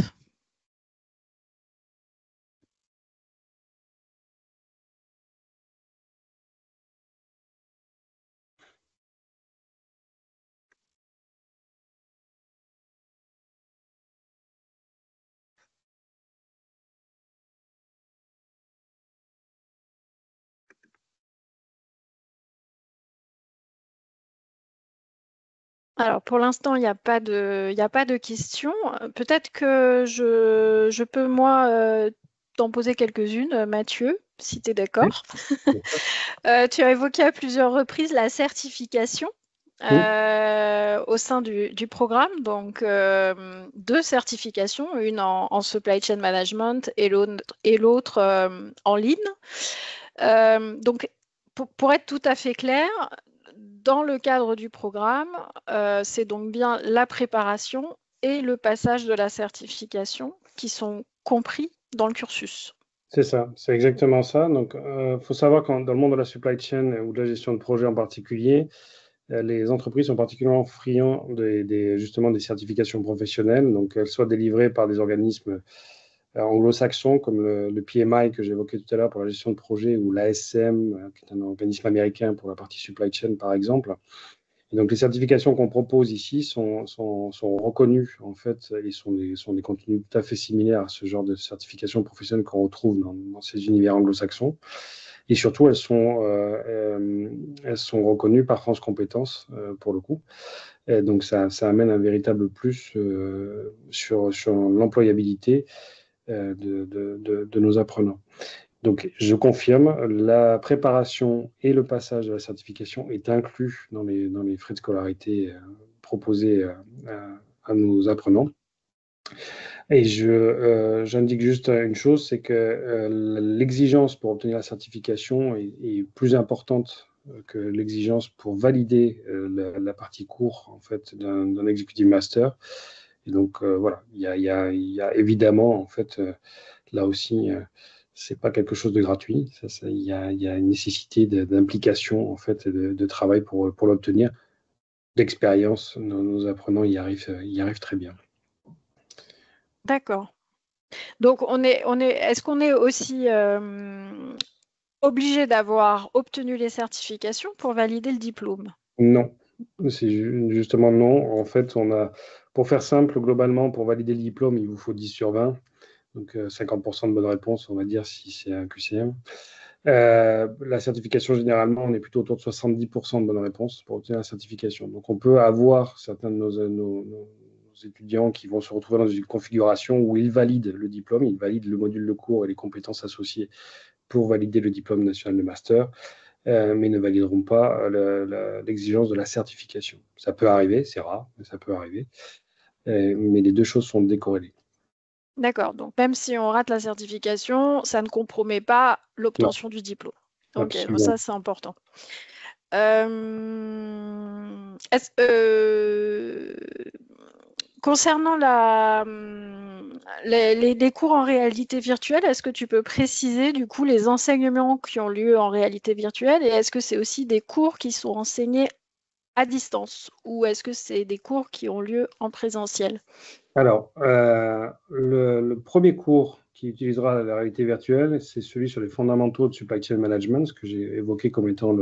Alors, pour l'instant, il n'y a pas de questions. Peut-être que je peux, moi, t'en poser quelques-unes, Mathieu, si tu es d'accord. Oui. Tu as évoqué à plusieurs reprises la certification au sein du programme. Donc, 2 certifications, une en supply chain management et l'autre en ligne. Donc, pour être tout à fait clair, dans le cadre du programme, c'est donc bien la préparation et le passage de la certification qui sont compris dans le cursus. C'est ça, c'est exactement ça. Donc, faut savoir que dans le monde de la supply chain ou de la gestion de projet en particulier, les entreprises sont particulièrement friands justement des certifications professionnelles. Donc, elles soient délivrées par des organismes anglo-saxons comme le PMI que j'évoquais tout à l'heure pour la gestion de projet ou l'ASM, qui est un organisme américain pour la partie supply chain, par exemple. Et donc, les certifications qu'on propose ici sont reconnues, en fait, et sont des contenus tout à fait similaires à ce genre de certifications professionnelles qu'on retrouve dans ces univers anglo-saxons. Et surtout, elles sont reconnues par France Compétences, pour le coup. Et donc, ça amène un véritable plus sur l'employabilité de nos apprenants. Donc, je confirme, la préparation et le passage de la certification est inclus dans les frais de scolarité proposés à nos apprenants. Et j'indique juste une chose, c'est que l'exigence pour obtenir la certification est plus importante que l'exigence pour valider la partie cours en fait, d'un executive master. Et donc, voilà, il y a évidemment, en fait, là aussi, c'est pas quelque chose de gratuit. Il y a une nécessité d'implication, en fait, de travail pour l'obtenir. D'expérience, nos apprenants y arrivent très bien. D'accord. Donc, est-ce qu'on est aussi obligé d'avoir obtenu les certifications pour valider le diplôme? Non, c'est justement non. En fait, pour faire simple, globalement, pour valider le diplôme, il vous faut 10 sur 20. Donc, 50% de bonnes réponses, on va dire, si c'est un QCM. La certification, généralement, on est plutôt autour de 70% de bonnes réponses pour obtenir la certification. Donc, on peut avoir certains de nos étudiants qui vont se retrouver dans une configuration où ils valident le diplôme, ils valident le module de cours et les compétences associées pour valider le diplôme national de master, mais ne valideront pas l'exigence de la certification. Ça peut arriver, c'est rare, mais ça peut arriver. Mais les deux choses sont décorrélées. D'accord. Donc, même si on rate la certification, ça ne compromet pas Non, l'obtention du diplôme. Ok, donc absolument. ça, c'est important. Concernant les cours en réalité virtuelle, est-ce que tu peux préciser du coup les enseignements qui ont lieu en réalité virtuelle et est-ce que c'est aussi des cours qui sont enseignés à distance ou est-ce que c'est des cours qui ont lieu en présentiel? Alors, le premier cours qui utilisera la réalité virtuelle, c'est celui sur les fondamentaux de supply chain management, ce que j'ai évoqué comme étant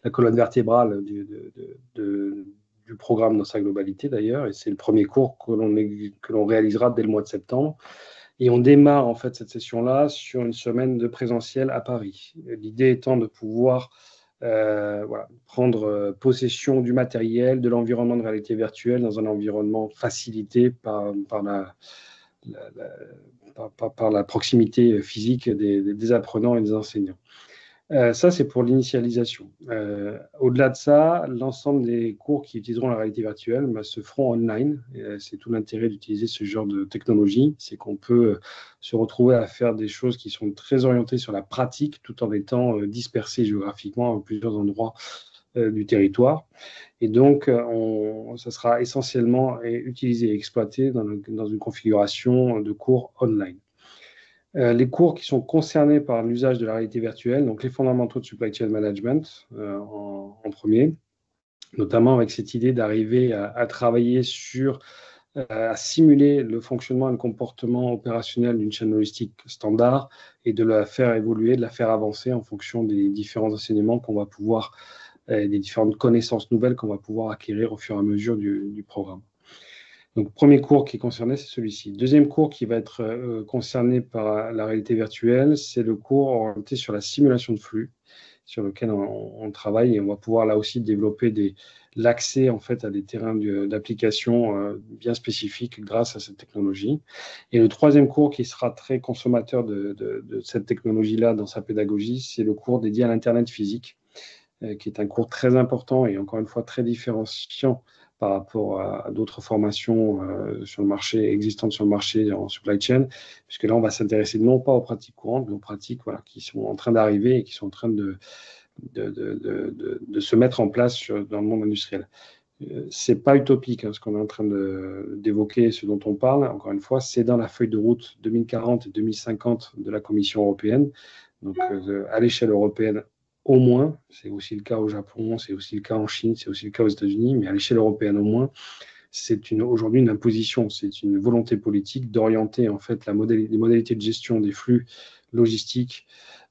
la colonne vertébrale du programme dans sa globalité d'ailleurs. Et c'est le premier cours que l'on réalisera dès le mois de septembre. Et on démarre en fait cette session-là sur une semaine de présentiel à Paris. L'idée étant de pouvoir voilà, prendre possession du matériel, de l'environnement de réalité virtuelle dans un environnement facilité par la proximité physique des apprenants et des enseignants. Ça, c'est pour l'initialisation. Au-delà de ça, l'ensemble des cours qui utiliseront la réalité virtuelle se feront online. C'est tout l'intérêt d'utiliser ce genre de technologie, c'est qu'on peut se retrouver à faire des choses qui sont très orientées sur la pratique, tout en étant dispersés géographiquement à plusieurs endroits du territoire. Et donc, ça sera essentiellement utilisé et exploité dans une configuration de cours online. Les cours qui sont concernés par l'usage de la réalité virtuelle, donc les fondamentaux de supply chain management en premier, notamment avec cette idée d'arriver à travailler à simuler le fonctionnement et le comportement opérationnel d'une chaîne logistique standard et de la faire évoluer, de la faire avancer en fonction des différents enseignements qu'on va pouvoir, des différentes connaissances nouvelles qu'on va pouvoir acquérir au fur et à mesure du programme. Donc, premier cours qui est concerné, c'est celui-ci. Deuxième cours qui va être concerné par la réalité virtuelle, c'est le cours orienté sur la simulation de flux, sur lequel on travaille et on va pouvoir là aussi développer l'accès en fait à des terrains d'application bien spécifiques grâce à cette technologie. Et le troisième cours qui sera très consommateur de cette technologie-là dans sa pédagogie, c'est le cours dédié à l'Internet physique, qui est un cours très important et encore une fois très différenciant par rapport à d'autres formations sur le marché, existantes sur le marché en supply chain, puisque là, on va s'intéresser non pas aux pratiques courantes, mais aux pratiques voilà, qui sont en train d'arriver et qui sont en train de se mettre en place dans le monde industriel. C'est pas utopique ce qu'on est en train d'évoquer, ce dont on parle. Encore une fois, c'est dans la feuille de route 2040 et 2050 de la Commission européenne. Donc, à l'échelle européenne, au moins, c'est aussi le cas au Japon, c'est aussi le cas en Chine, c'est aussi le cas aux États-Unis, mais à l'échelle européenne au moins, c'est aujourd'hui une imposition, c'est une volonté politique d'orienter en fait les modalités de gestion des flux logistiques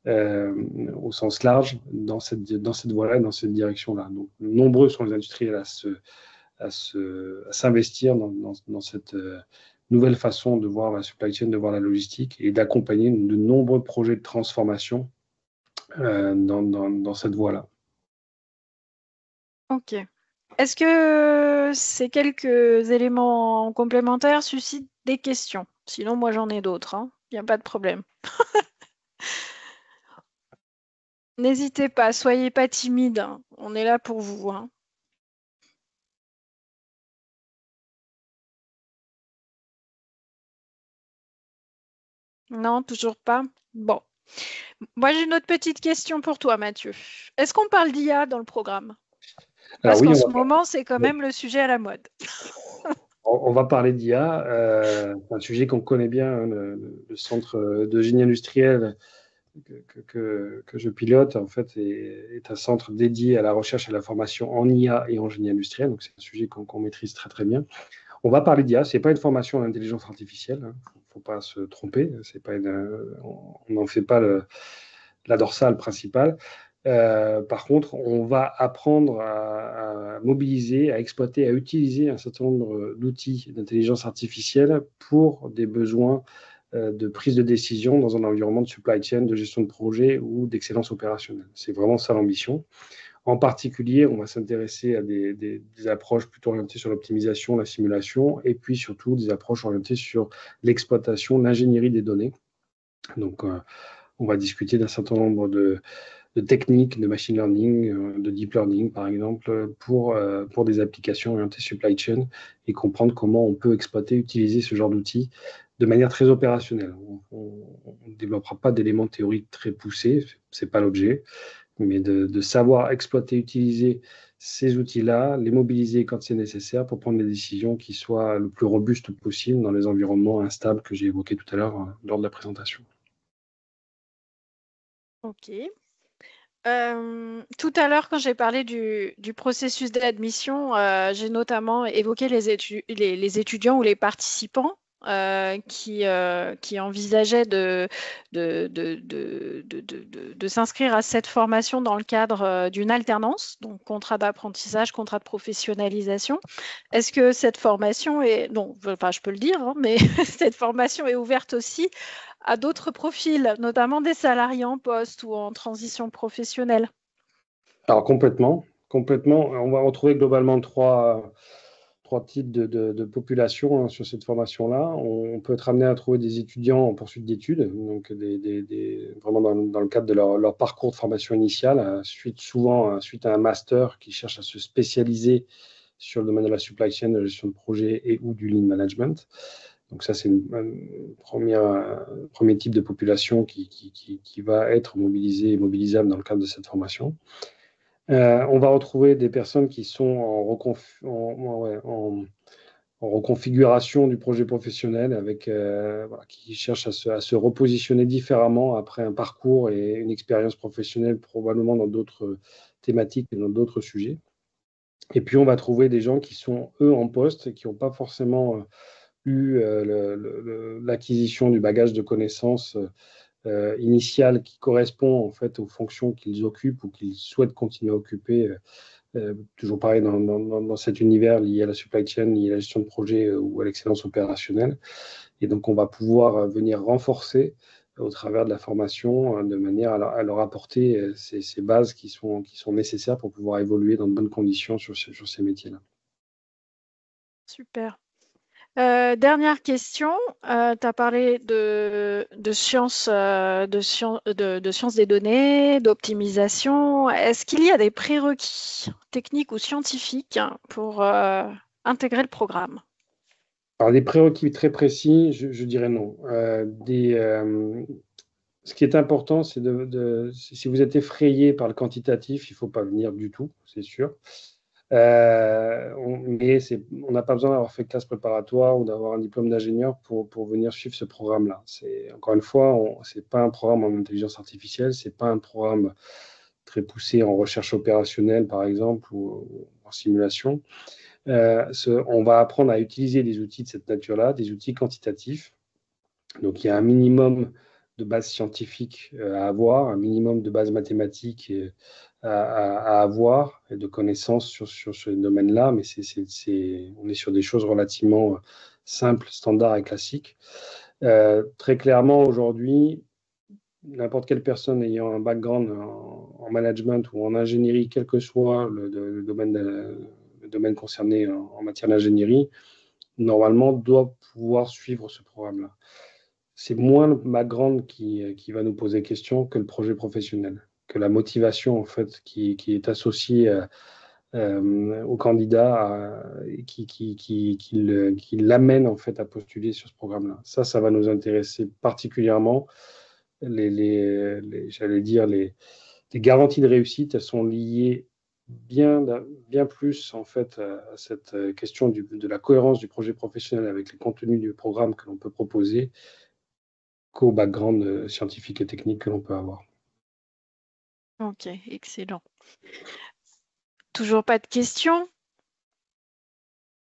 au sens large dans cette voie-là, dans cette direction-là. Donc, nombreux sont les industriels à s'investir dans cette nouvelle façon de voir la supply chain, de voir la logistique et d'accompagner de nombreux projets de transformation dans cette voie-là. Ok. Est-ce que ces quelques éléments complémentaires suscitent des questions? Sinon, moi, j'en ai d'autres, hein. Il n'y a pas de problème. N'hésitez pas, soyez pas timide, hein. On est là pour vous, hein. Non, toujours pas? Bon. Moi, j'ai une autre petite question pour toi, Mathieu. Est-ce qu'on parle d'IA dans le programme? Alors Parce oui, qu'en ce moment, c'est quand même le sujet à la mode. on va parler d'IA, un sujet qu'on connaît bien, hein, le centre de génie industriel que je pilote, en fait, est un centre dédié à la recherche et à la formation en IA et en génie industriel. Donc, c'est un sujet qu'on maîtrise très, très bien. On va parler d'IA. Ce n'est pas une formation en intelligence artificielle. Il ne faut pas se tromper. On n'en fait pas la dorsale principale. Par contre, on va apprendre à mobiliser, à exploiter, à utiliser un certain nombre d'outils d'intelligence artificielle pour des besoins de prise de décision dans un environnement de supply chain, de gestion de projet ou d'excellence opérationnelle. C'est vraiment ça l'ambition. En particulier, on va s'intéresser à des approches plutôt orientées sur l'optimisation, la simulation, et puis surtout des approches orientées sur l'exploitation, l'ingénierie des données. Donc, on va discuter d'un certain nombre de techniques de machine learning, de deep learning, par exemple, pour des applications orientées supply chain et comprendre comment on peut exploiter, utiliser ce genre d'outils de manière très opérationnelle. On ne développera pas d'éléments théoriques très poussés, ce n'est pas l'objet, mais de savoir exploiter, utiliser ces outils-là, les mobiliser quand c'est nécessaire pour prendre des décisions qui soient le plus robustes possible dans les environnements instables que j'ai évoqués tout à l'heure lors de la présentation. Ok. Tout à l'heure, quand j'ai parlé du processus d'admission, j'ai notamment évoqué les étudiants ou les participants qui envisageaient de s'inscrire à cette formation dans le cadre d'une alternance, donc contrat d'apprentissage, contrat de professionnalisation. Est-ce que cette formation est, non, enfin, je peux le dire, hein, mais cette formation est ouverte aussi à d'autres profils, notamment des salariés en poste ou en transition professionnelle? Alors complètement. On va retrouver globalement trois types de populations sur cette formation-là. On peut être amené à trouver des étudiants en poursuite d'études, donc vraiment dans le cadre de leur parcours de formation initiale, souvent suite à un master qui cherche à se spécialiser sur le domaine de la supply chain, de la gestion de projet et ou du lean management. Donc ça, c'est un premier type de population qui va être mobilisée et mobilisable dans le cadre de cette formation. On va retrouver des personnes qui sont en reconfiguration du projet professionnel, qui cherchent à se repositionner différemment après un parcours et une expérience professionnelle probablement dans d'autres thématiques et dans d'autres sujets. Et puis, on va trouver des gens qui sont, eux, en poste et qui n'ont pas forcément eu l'acquisition du bagage de connaissances initial qui correspond en fait aux fonctions qu'ils occupent ou qu'ils souhaitent continuer à occuper. Toujours pareil dans cet univers lié à la supply chain, lié à la gestion de projet ou à l'excellence opérationnelle. Et donc, on va pouvoir venir renforcer au travers de la formation de manière à leur apporter ces bases qui sont nécessaires pour pouvoir évoluer dans de bonnes conditions sur ces métiers-là. Super. Dernière question. Tu as parlé de sciences des données, d'optimisation. Est-ce qu'il y a des prérequis techniques ou scientifiques pour intégrer le programme? Alors, des prérequis très précis, je dirais non. Ce qui est important, c'est si vous êtes effrayé par le quantitatif, il ne faut pas venir du tout, c'est sûr. Mais on n'a pas besoin d'avoir fait classe préparatoire ou d'avoir un diplôme d'ingénieur pour venir suivre ce programme-là. Encore une fois, ce n'est pas un programme en intelligence artificielle, ce n'est pas un programme très poussé en recherche opérationnelle, par exemple, ou en simulation. On va apprendre à utiliser des outils de cette nature-là, des outils quantitatifs. Donc, il y a un minimum de base scientifique à avoir, un minimum de base mathématique à avoir et de connaissances sur ce domaine-là, mais on est sur des choses relativement simples, standards et classiques. Très clairement, aujourd'hui, n'importe quelle personne ayant un background en management ou en ingénierie, quel que soit le domaine concerné en matière d'ingénierie, normalement doit pouvoir suivre ce programme-là. C'est moins le background qui va nous poser question que le projet professionnel, que la motivation en fait qui est associée au candidat qui l'amène en fait à postuler sur ce programme-là. Ça va nous intéresser particulièrement j'allais dire, les garanties de réussite, elles sont liées bien plus en fait à cette question de la cohérence du projet professionnel avec les contenus du programme que l'on peut proposer qu'au background scientifique et technique que l'on peut avoir. Ok, excellent. Toujours pas de questions?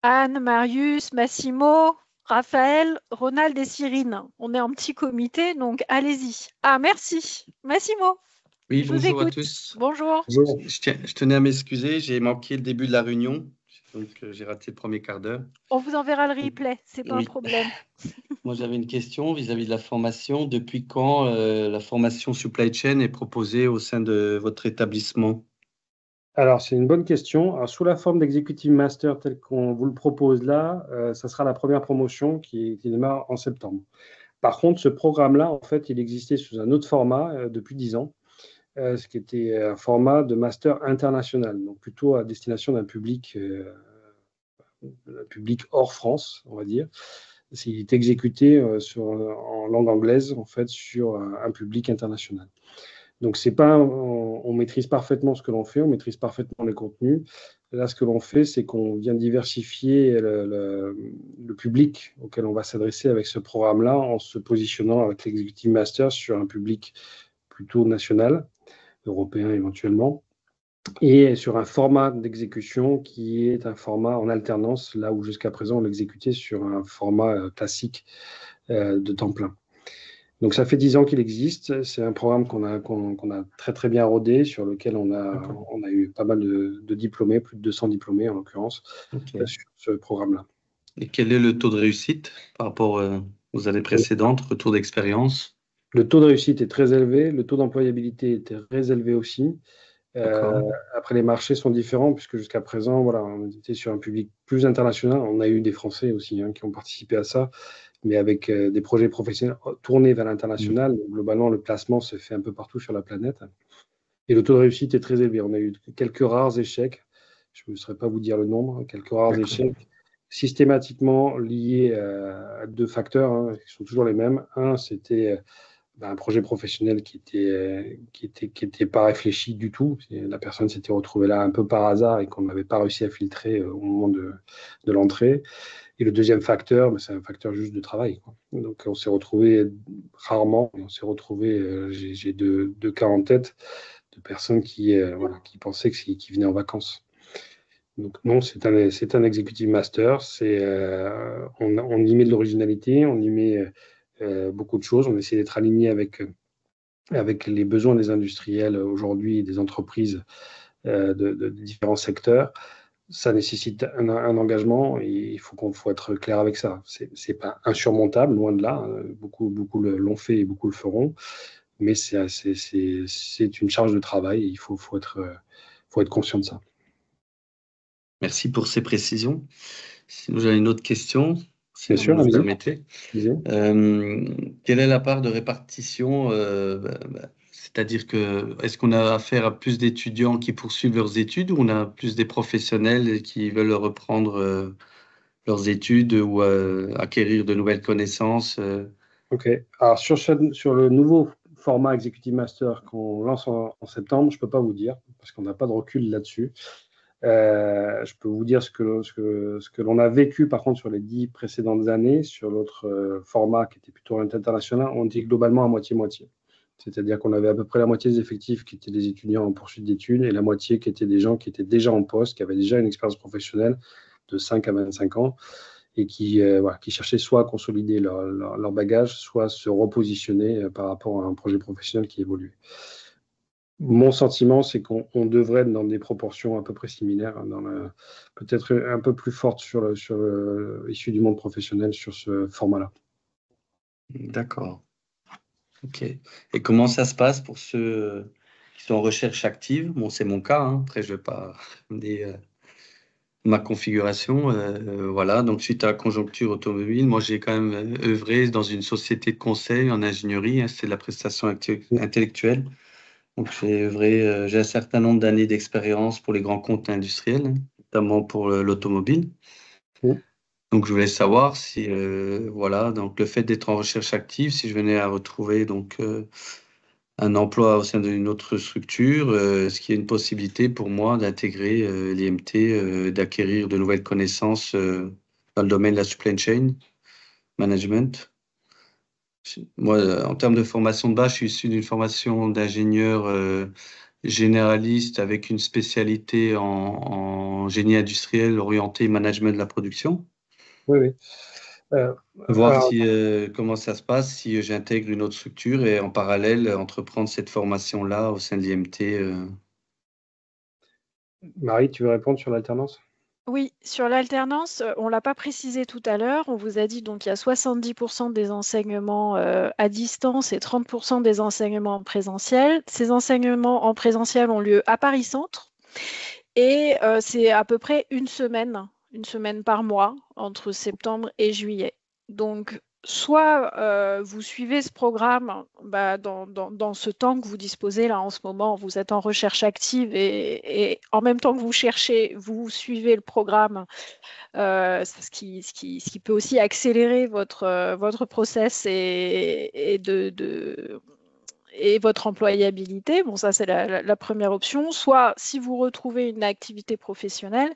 Anne, Marius, Massimo, Raphaël, Ronald et Cyrine. On est en petit comité, donc allez-y. Ah, merci. Massimo, Oui, je vous bonjour à écoute. tous. Bonjour. Bonjour. Je tenais à m'excuser, j'ai manqué le début de la réunion, donc j'ai raté le premier quart d'heure. On vous enverra le replay, c'est pas un Oui. problème. Moi, j'avais une question vis-à-vis de la formation. Depuis quand la formation supply chain est proposée au sein de votre établissement? Alors, c'est une bonne question. Alors, sous la forme d'Executive Master tel qu'on vous le propose là, ça sera la première promotion qui démarre en septembre. Par contre, ce programme-là, en fait, il existait sous un autre format depuis 10 ans, ce qui était un format de master international, donc plutôt à destination d'un public hors France, on va dire. Il est exécuté en langue anglaise, en fait, sur un public international. Donc, c'est pas, on maîtrise parfaitement ce que l'on fait, on maîtrise parfaitement les contenus. Là, ce que l'on fait, c'est qu'on vient diversifier le public auquel on va s'adresser avec ce programme-là en se positionnant avec l'Executive Master sur un public plutôt national, européen éventuellement, et sur un format d'exécution qui est un format en alternance, là où jusqu'à présent on l'exécutait sur un format classique de temps plein. Donc ça fait 10 ans qu'il existe. C'est un programme qu'on a très très bien rodé, sur lequel on a eu pas mal de diplômés, plus de 200 diplômés en l'occurrence, sur ce programme-là. Et quel est le taux de réussite par rapport aux années précédentes, retour d'expérience? Le taux de réussite est très élevé, le taux d'employabilité est très élevé aussi. Après, les marchés sont différents, puisque jusqu'à présent, voilà, on était sur un public plus international. On a eu des Français aussi qui ont participé à ça, mais avec des projets professionnels tournés vers l'international. Globalement, le placement se fait un peu partout sur la planète. Et le taux de réussite est très élevé. On a eu quelques rares échecs, je ne saurais pas vous dire le nombre, quelques rares échecs systématiquement liés à deux facteurs qui sont toujours les mêmes. Un, c'était un projet professionnel qui était pas réfléchi du tout. La personne s'était retrouvée là un peu par hasard et qu'on n'avait pas réussi à filtrer au moment de l'entrée. Et le deuxième facteur, c'est un facteur juste de travail, quoi. Donc on s'est retrouvé rarement, j'ai deux cas en tête, de personnes qui pensaient qu'ils venaient en vacances. Donc non, c'est un executive master. On y met de l'originalité, on y met beaucoup de choses. On essaie d'être aligné avec les besoins des industriels aujourd'hui et des entreprises de différents secteurs. Ça nécessite un engagement et faut être clair avec ça. C'est pas insurmontable, loin de là. Beaucoup l'ont fait et beaucoup le feront, mais c'est une charge de travail et il faut être conscient de ça. Merci pour ces précisions. Sinon, j'ai une autre question, si Bien vous sûr, me permettez. Quelle est la part de répartition c'est-à-dire que est-ce qu'on a affaire à plus d'étudiants qui poursuivent leurs études ou on a plus des professionnels qui veulent reprendre leurs études ou acquérir de nouvelles connaissances? Ok. Alors sur le nouveau format Executive Master qu'on lance en septembre, je ne peux pas vous dire parce qu'on n'a pas de recul là-dessus. Je peux vous dire ce que l'on a vécu par contre sur les 10 précédentes années, sur l'autre format qui était plutôt orienté international, on dit globalement à moitié-moitié. C'est-à-dire qu'on avait à peu près la moitié des effectifs qui étaient des étudiants en poursuite d'études et la moitié qui étaient des gens qui étaient déjà en poste, qui avaient déjà une expérience professionnelle de 5 à 25 ans et qui cherchaient soit à consolider leur bagage, soit à se repositionner par rapport à un projet professionnel qui évolue. Mon sentiment, c'est qu'on devrait être dans des proportions à peu près similaires, peut-être un peu plus fortes issu du monde professionnel sur ce format-là. D'accord. Ok. Et comment ça se passe pour ceux qui sont en recherche active? Bon, c'est mon cas, après je ne vais pas donner ma configuration. Voilà, donc suite à la conjoncture automobile, moi j'ai quand même œuvré dans une société de conseil en ingénierie, c'est de la prestation intellectuelle. Donc j'ai œuvré, j'ai un certain nombre d'années d'expérience pour les grands comptes industriels, notamment pour l'automobile. Oui. Donc, je voulais savoir si, voilà, donc le fait d'être en recherche active, si je venais à retrouver donc un emploi au sein d'une autre structure, est-ce qu'il y a une possibilité pour moi d'intégrer l'IMT, d'acquérir de nouvelles connaissances dans le domaine de la supply chain management? Moi, en termes de formation de base, je suis issu d'une formation d'ingénieur généraliste avec une spécialité en génie industriel orienté management de la production. Oui, oui. Voir Alors, si, comment ça se passe si j'intègre une autre structure et en parallèle entreprendre cette formation-là au sein de l'IMT. Marie, tu veux répondre sur l'alternance? Oui, sur l'alternance, on ne l'a pas précisé tout à l'heure. On vous a dit donc il y a 70% des enseignements à distance et 30% des enseignements en présentiel. Ces enseignements en présentiel ont lieu à Paris Centre et c'est à peu près une semaine par mois entre septembre et juillet. Donc, soit vous suivez ce programme dans ce temps que vous disposez là en ce moment, vous êtes en recherche active et en même temps que vous cherchez, vous suivez le programme, ce qui peut aussi accélérer votre process et votre employabilité. Bon, ça, c'est la première option. Soit, si vous retrouvez une activité professionnelle,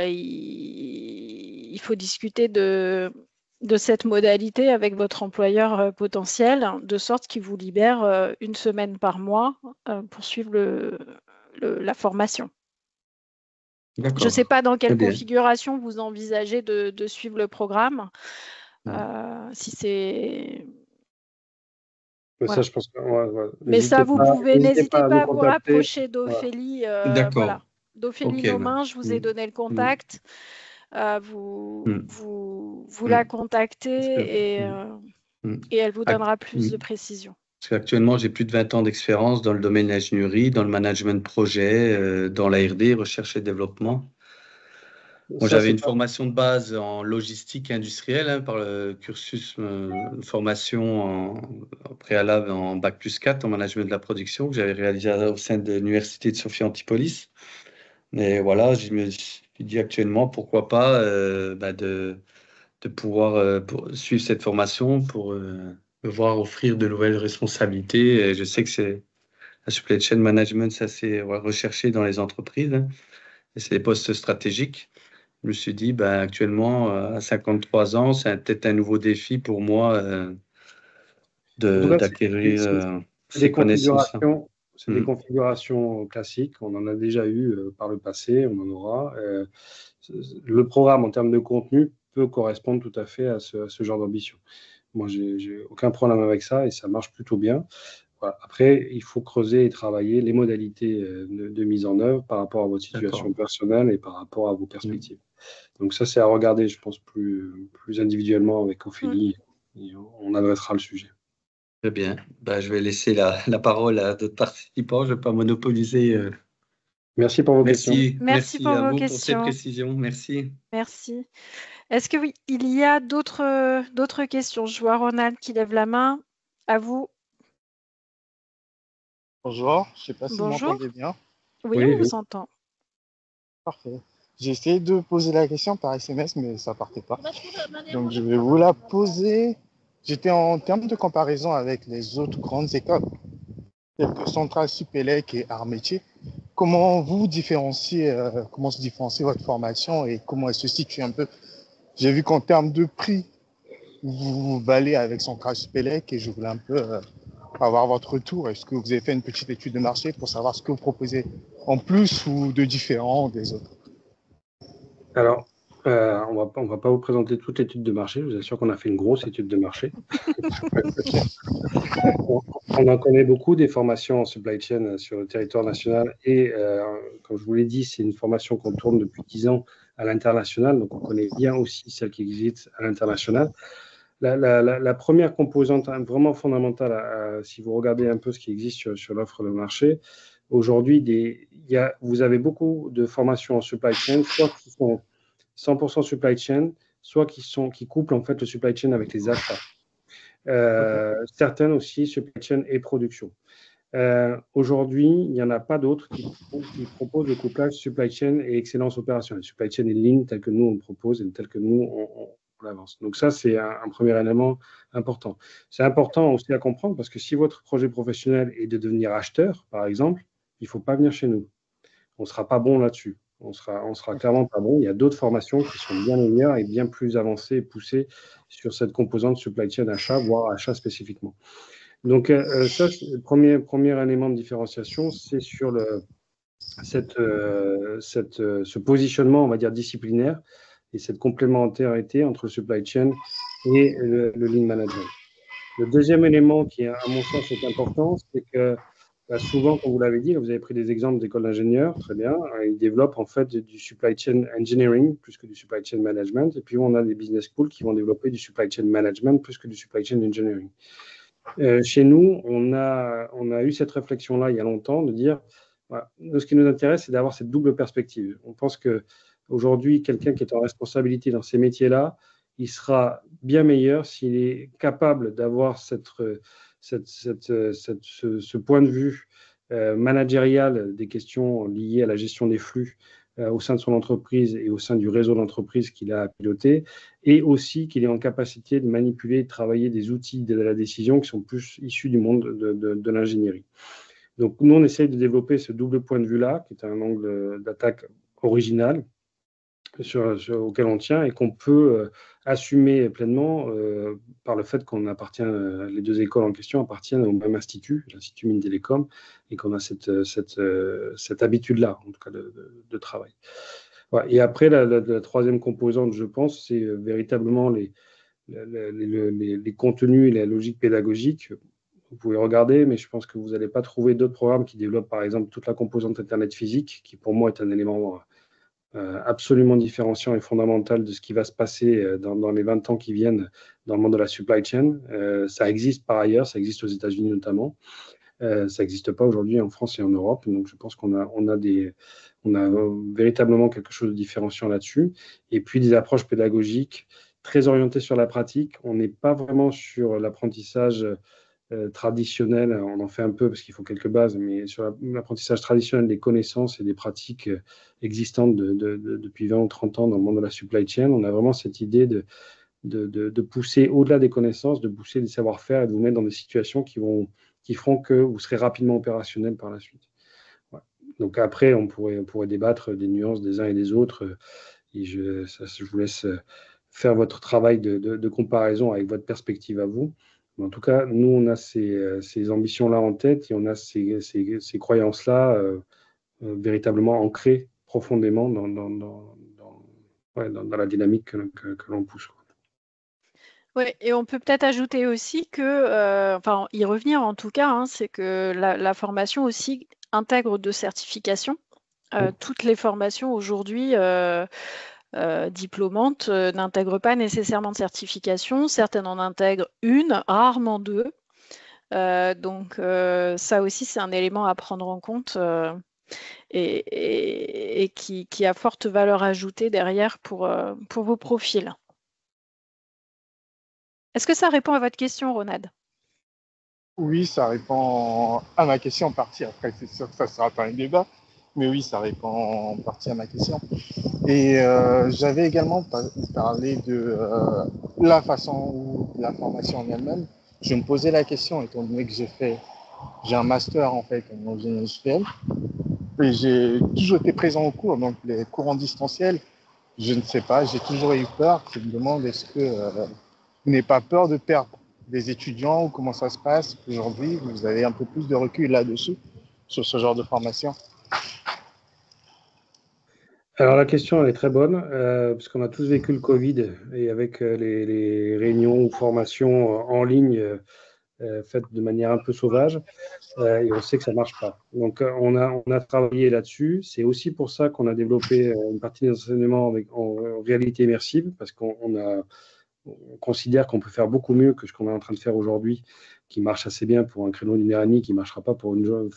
il faut discuter de cette modalité avec votre employeur potentiel, de sorte qu'il vous libère une semaine par mois pour suivre la formation. Je ne D'accord, sais pas dans très quelle bien. configuration vous envisagez de suivre le programme. Si c'est... Mais Voilà. ça, je pense que Mais ça, n'hésitez pas à nous pas à vous contacter. rapprocher Voilà. d'Ophélie. D'accord. Voilà. D'Ophélie Ok. Nomain, je vous ai donné le contact. Mm. Vous la Mm. Parce que, contactez mm. et elle vous Ac- donnera plus de mm. précisions. Parce qu'actuellement, j'ai plus de 20 ans d'expérience dans le domaine de l'ingénierie, dans le management de projet, dans la R&D, recherche et développement. Bon, Ça, j'avais c'est une pas. formation de base en logistique industrielle par le cursus, une formation en préalable en Bac+4 en management de la production que j'avais réalisé au sein de l'Université de Sophie Antipolis. Mais voilà, je me suis dit actuellement, pourquoi pas de pouvoir suivre cette formation pour me voir offrir de nouvelles responsabilités. Et je sais que c'est la supply chain management, ça c'est recherché dans les entreprises, hein, et c'est des postes stratégiques. Je me suis dit, actuellement, à 53 ans, c'est peut-être un nouveau défi pour moi En tout cas, d'acquérir c'est des ces connaissances-là. configurations. C'est des Mhm. configurations classiques. On en a déjà eu par le passé, on en aura. Le programme, en termes de contenu, peut correspondre tout à fait à ce genre d'ambition. Moi, j'ai aucun problème avec ça et ça marche plutôt bien. Voilà. Après, il faut creuser et travailler les modalités de mise en œuvre par rapport à votre situation D'accord. personnelle et par rapport à vos Mhm. perspectives. Donc ça, c'est à regarder, je pense, plus individuellement avec Ophélie et on adressera le sujet. Très bien. Je vais laisser la parole à d'autres participants. Je ne vais pas monopoliser. Merci pour vos questions. Merci. Merci Merci pour à vos vous pour ces questions. précisions. Merci. Merci. Est-ce que oui, il y a d'autres questions? Je vois Ronald qui lève la main. À vous. Bonjour, je ne sais pas si vous Bonjour. m'entendez bien. Oui, Oui, on oui. vous entend. Parfait. J'ai essayé de poser la question par SMS, mais ça ne partait pas. Donc, je vais vous la poser. J'étais en termes de comparaison avec les autres grandes écoles, telles que Centrale Supélec et Arts Métiers. Comment vous différenciez, comment se différencie votre formation et comment elle se situe un peu? J'ai vu qu'en termes de prix, vous valez avec Centrale Supélec et je voulais un peu avoir votre retour. Est-ce que vous avez fait une petite étude de marché pour savoir ce que vous proposez en plus ou de différent des autres? Alors, on va pas vous présenter toute l'étude de marché. Je vous assure qu'on a fait une grosse étude de marché. On en connaît beaucoup des formations en supply chain sur le territoire national et, comme je vous l'ai dit, c'est une formation qu'on tourne depuis 10 ans à l'international, donc on connaît bien aussi celle qui existe à l'international. La première composante vraiment fondamentale, si vous regardez un peu ce qui existe sur l'offre de marché, aujourd'hui, vous avez beaucoup de formations en supply chain, soit qui sont 100% supply chain, soit qui couplent en fait le supply chain avec les achats. Certaines aussi supply chain et production. Aujourd'hui, il n'y en a pas d'autres qui proposent le couplage supply chain et excellence opérationnelle. Supply chain et ligne tel que nous on le propose et tel que nous on avance. Donc ça, c'est un premier élément important. C'est important aussi à comprendre parce que si votre projet professionnel est de devenir acheteur, par exemple, il ne faut pas venir chez nous. On ne sera pas bon là-dessus. On sera clairement pas bon. Il y a d'autres formations qui sont bien meilleures et bien plus avancées et poussées sur cette composante supply chain achat, voire achat spécifiquement. Donc, ça, le premier élément de différenciation, c'est sur ce positionnement, on va dire, disciplinaire et cette complémentarité entre le supply chain et le lean management. Le deuxième élément qui, à mon sens, est important, c'est que souvent, comme vous l'avez dit, vous avez pris des exemples d'écoles d'ingénieurs, très bien, ils développent en fait du supply chain engineering plus que du supply chain management, et puis on a des business schools qui vont développer du supply chain management plus que du supply chain engineering. Chez nous, on a eu cette réflexion-là il y a longtemps de dire, voilà, ce qui nous intéresse, c'est d'avoir cette double perspective. On pense qu'aujourd'hui, quelqu'un qui est en responsabilité dans ces métiers-là, il sera bien meilleur s'il est capable d'avoir ce point de vue managérial des questions liées à la gestion des flux au sein de son entreprise et au sein du réseau d'entreprise qu'il a à piloter, et aussi qu'il est en capacité de manipuler et de travailler des outils de la décision qui sont plus issus du monde de l'ingénierie. Donc, nous, on essaye de développer ce double point de vue-là, qui est un angle d'attaque original, auquel on tient et qu'on peut assumer pleinement par le fait qu'on appartient, les deux écoles en question appartiennent au même institut, l'Institut Mines Télécom, et qu'on a cette habitude-là, en tout cas, de travail. Voilà. Et après, la troisième composante, je pense, c'est véritablement les contenus et la logique pédagogique. Vous pouvez regarder, mais je pense que vous n'allez pas trouver d'autres programmes qui développent, par exemple, toute la composante Internet physique, qui pour moi est un élément absolument différenciant et fondamental de ce qui va se passer dans les 20 ans qui viennent dans le monde de la supply chain. Ça existe par ailleurs, ça existe aux États-Unis notamment. Ça n'existe pas aujourd'hui en France et en Europe. Donc, je pense qu'on a véritablement quelque chose de différenciant là-dessus. Et puis, des approches pédagogiques très orientées sur la pratique. On n'est pas vraiment sur l'apprentissage traditionnel, on en fait un peu parce qu'il faut quelques bases, mais sur l'apprentissage traditionnel des connaissances et des pratiques existantes depuis 20 ou 30 ans dans le monde de la supply chain, on a vraiment cette idée de pousser au-delà des connaissances, de pousser des savoir-faire et de vous mettre dans des situations qui feront que vous serez rapidement opérationnel par la suite. Voilà. Donc après, on pourrait débattre des nuances des uns et des autres, et je vous laisse faire votre travail de comparaison avec votre perspective à vous. En tout cas, nous, on a ces ambitions-là en tête et on a ces croyances-là véritablement ancrées profondément dans la dynamique que l'on pousse. Oui, et on peut peut-être ajouter aussi que, enfin, y revenir en tout cas, hein, c'est que la formation aussi intègre de certifications. Toutes les formations aujourd'hui diplômantes n'intègrent pas nécessairement de certification. Certaines en intègrent une, rarement deux. Donc ça aussi, c'est un élément à prendre en compte et qui a forte valeur ajoutée derrière pour vos profils. Est-ce que ça répond à votre question, Ronald? Oui, ça répond à ma question en partie. Après, c'est sûr que ça ne sera pas un débat, mais oui, ça répond en partie à ma question. Et j'avais également parlé de la façon ou la formation en elle-même. Je me posais la question, étant donné que j'ai un master en fait en ingénierie industrielle, et j'ai toujours été présent au cours, donc les cours en distanciel, je ne sais pas, j'ai toujours eu peur. Je me demande, est-ce que vous n'avez pas peur de perdre des étudiants ou comment ça se passe aujourd'hui? Vous avez un peu plus de recul là-dessus, sur ce genre de formation? Alors la question elle est très bonne, parce qu'on a tous vécu le Covid et avec les réunions ou formations en ligne faites de manière un peu sauvage, et on sait que ça ne marche pas. Donc on a travaillé là-dessus. C'est aussi pour ça qu'on a développé une partie des enseignements en réalité immersive, parce qu'on considère qu'on peut faire beaucoup mieux que ce qu'on est en train de faire aujourd'hui, qui marche assez bien pour un créneau d'une heure et demie, qui ne marchera pas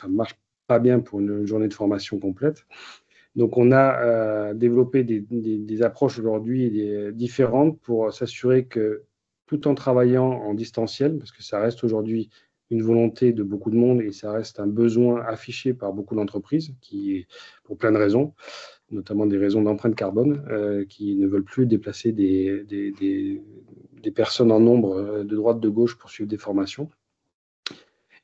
marche pas bien pour une journée de formation complète. Donc, on a développé des approches aujourd'hui différentes pour s'assurer que tout en travaillant en distanciel, parce que ça reste aujourd'hui une volonté de beaucoup de monde et ça reste un besoin affiché par beaucoup d'entreprises, pour plein de raisons, notamment des raisons d'empreinte carbone, qui ne veulent plus déplacer des personnes en nombre de droite, de gauche pour suivre des formations.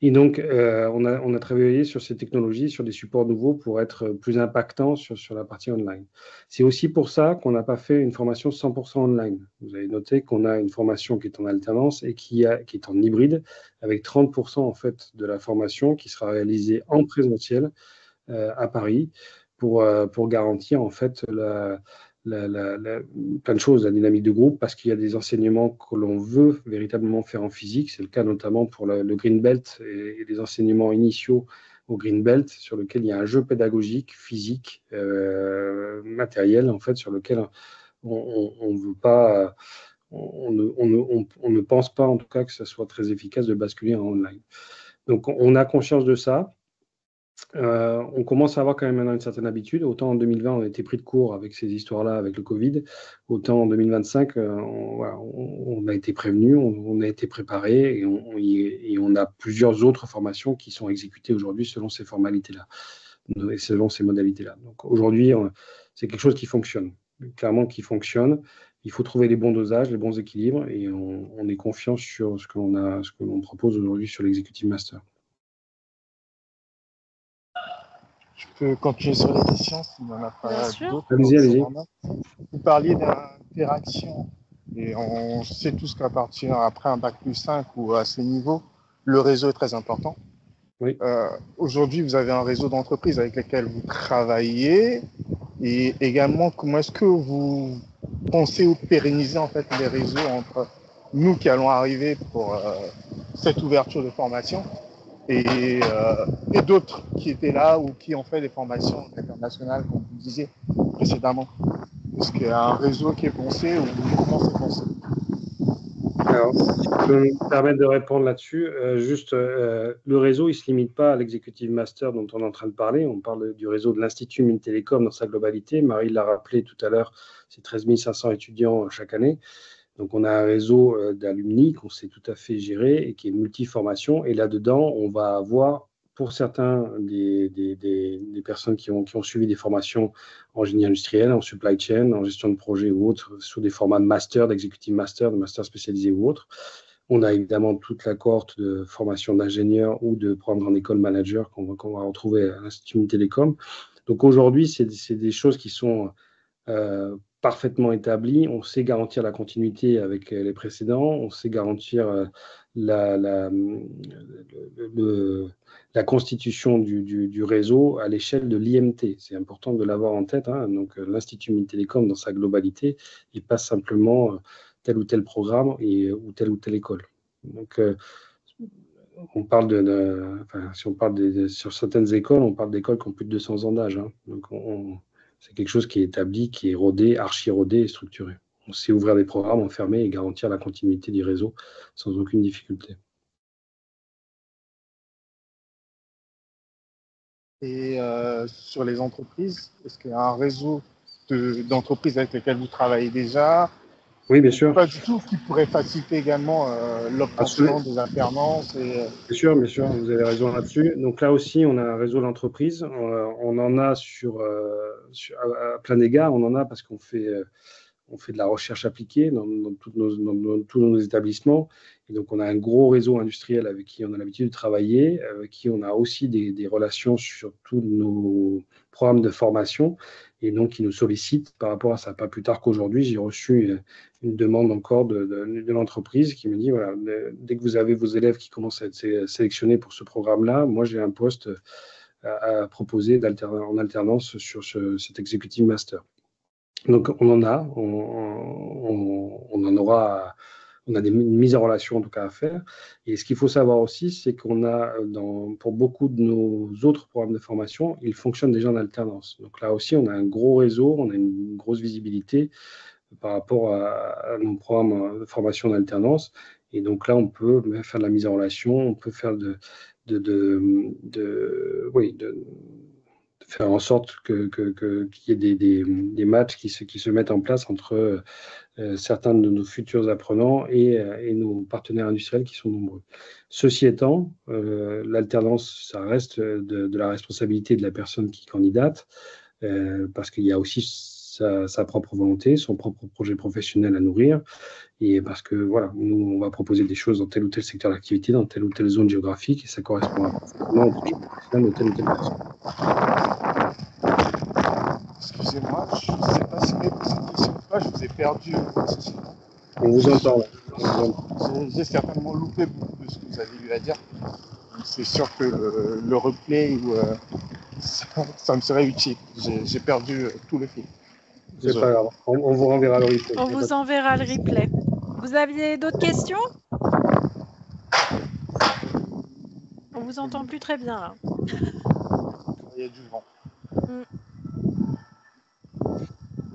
Et donc, on a travaillé sur ces technologies, sur des supports nouveaux pour être plus impactant sur la partie online. C'est aussi pour ça qu'on n'a pas fait une formation 100% online. Vous avez noté qu'on a une formation qui est en alternance et qui est en hybride, avec 30% en fait de la formation qui sera réalisée en présentiel à Paris pour garantir en fait plein de choses, la dynamique de groupe, parce qu'il y a des enseignements que l'on veut véritablement faire en physique. C'est le cas notamment pour le Green Belt et les enseignements initiaux au Green Belt, sur lequel il y a un jeu pédagogique, physique, matériel, en fait, sur lequel on veut pas, on ne pense pas en tout cas que ça soit très efficace de basculer en online. Donc, on a conscience de ça. On commence à avoir quand même maintenant une certaine habitude. Autant en 2020, on a été pris de court avec ces histoires-là, avec le Covid. Autant en 2025, on a été prévenu, on a été préparé et on a plusieurs autres formations qui sont exécutées aujourd'hui selon ces formalités-là et selon ces modalités-là. Donc aujourd'hui, c'est quelque chose qui fonctionne, clairement qui fonctionne. Il faut trouver les bons dosages, les bons équilibres et on est confiant sur ce que l'on propose aujourd'hui sur l'Executive Master. Je peux continuer sur les questions s'il n'y en a pas d'autres. Allez-y. Vous parliez d'interaction et on sait tous qu'à partir après un bac+5 ou à ce niveau, le réseau est très important. Oui. Aujourd'hui, vous avez un réseau d'entreprises avec lesquelles vous travaillez et également comment est-ce que vous pensez ou pérenniser en fait les réseaux entre nous qui allons arriver pour cette ouverture de formation et d'autres qui étaient là ou qui ont fait des formations internationales, comme vous disiez précédemment. Est-ce qu'il y a un réseau qui est pensé ou comment c'est pensé? Alors, je peux me permettre de répondre là-dessus. Le réseau, il ne se limite pas à l'Executive Master dont on est en train de parler. On parle du réseau de l'Institut Mines-Télécom dans sa globalité. Marie l'a rappelé tout à l'heure, c'est 13 500 étudiants chaque année. Donc, on a un réseau d'alumni qu'on sait tout à fait gérer et qui est multi-formation. Et là-dedans, on va avoir, pour certains, des personnes qui ont suivi des formations en génie industriel, en supply chain, en gestion de projet ou autre, sous des formats de master, d'executive master, de master spécialisé ou autre. On a évidemment toute la cohorte de formation d'ingénieurs ou de programme en école manager qu'on va retrouver à l'Institut Télécom. Donc, aujourd'hui, c'est des choses qui sont parfaitement établi, on sait garantir la continuité avec les précédents, on sait garantir la constitution du réseau à l'échelle de l'IMT. C'est important de l'avoir en tête. Hein. Donc, l'Institut Mines-Télécom, dans sa globalité, il pas simplement tel ou tel programme ou telle école. Donc, on parle si on parle sur certaines écoles, on parle d'écoles qui ont plus de 200 ans d'âge. Hein. Donc, c'est quelque chose qui est établi, qui est rodé, archi-rodé et structuré. On sait ouvrir des programmes, enfermer et garantir la continuité du réseau sans aucune difficulté. Et sur les entreprises, est-ce qu'il y a un réseau d'entreprises avec lesquelles vous travaillez déjà? Oui, bien sûr. Pas du tout, qui pourrait faciliter également l'obtention des alternances. Bien sûr, vous avez raison là-dessus. Donc là aussi, on a un réseau d'entreprises. On en a à plein d'égards. On en a parce qu'on fait de la recherche appliquée dans tous nos établissements. Et donc, on a un gros réseau industriel avec qui on a l'habitude de travailler, avec qui on a aussi des relations sur tous nos programmes de formation et donc qui nous sollicitent par rapport à ça. Pas plus tard qu'aujourd'hui, j'ai reçu une demande encore de l'entreprise qui me dit, voilà, dès que vous avez vos élèves qui commencent à être sélectionnés pour ce programme-là, moi, j'ai un poste à proposer en alternance sur cet Executive Master. Donc, on en a, on en aura, on a une mise en relation en tout cas à faire. Et ce qu'il faut savoir aussi, c'est qu'on a, pour beaucoup de nos autres programmes de formation, ils fonctionnent déjà en alternance. Donc là aussi, on a un gros réseau, on a une grosse visibilité par rapport à nos programmes de formation en alternance. Et donc là, on peut faire de la mise en relation, on peut faire faire en sorte qu'il y ait des matchs qui se mettent en place entre certains de nos futurs apprenants et nos partenaires industriels qui sont nombreux. Ceci étant, l'alternance, ça reste de la responsabilité de la personne qui candidate, parce qu'il y a aussi sa propre volonté, son propre projet professionnel à nourrir, et parce que voilà, nous, on va proposer des choses dans tel ou tel secteur d'activité, dans telle ou telle zone géographique, et ça correspond parfaitement au projet professionnel de telle ou telle personne. Excusez-moi, je ne sais pas si mes questions ou pas, je vous ai perdu. On vous entend là. J'ai certainement loupé beaucoup de ce que vous avez eu à dire. C'est sûr que le replay, ça me serait utile. J'ai perdu tout le fil. C'est pas grave, on vous renverra le replay. On vous enverra le replay. Vous aviez d'autres questions? On vous entend plus très bien là. Il y a du vent.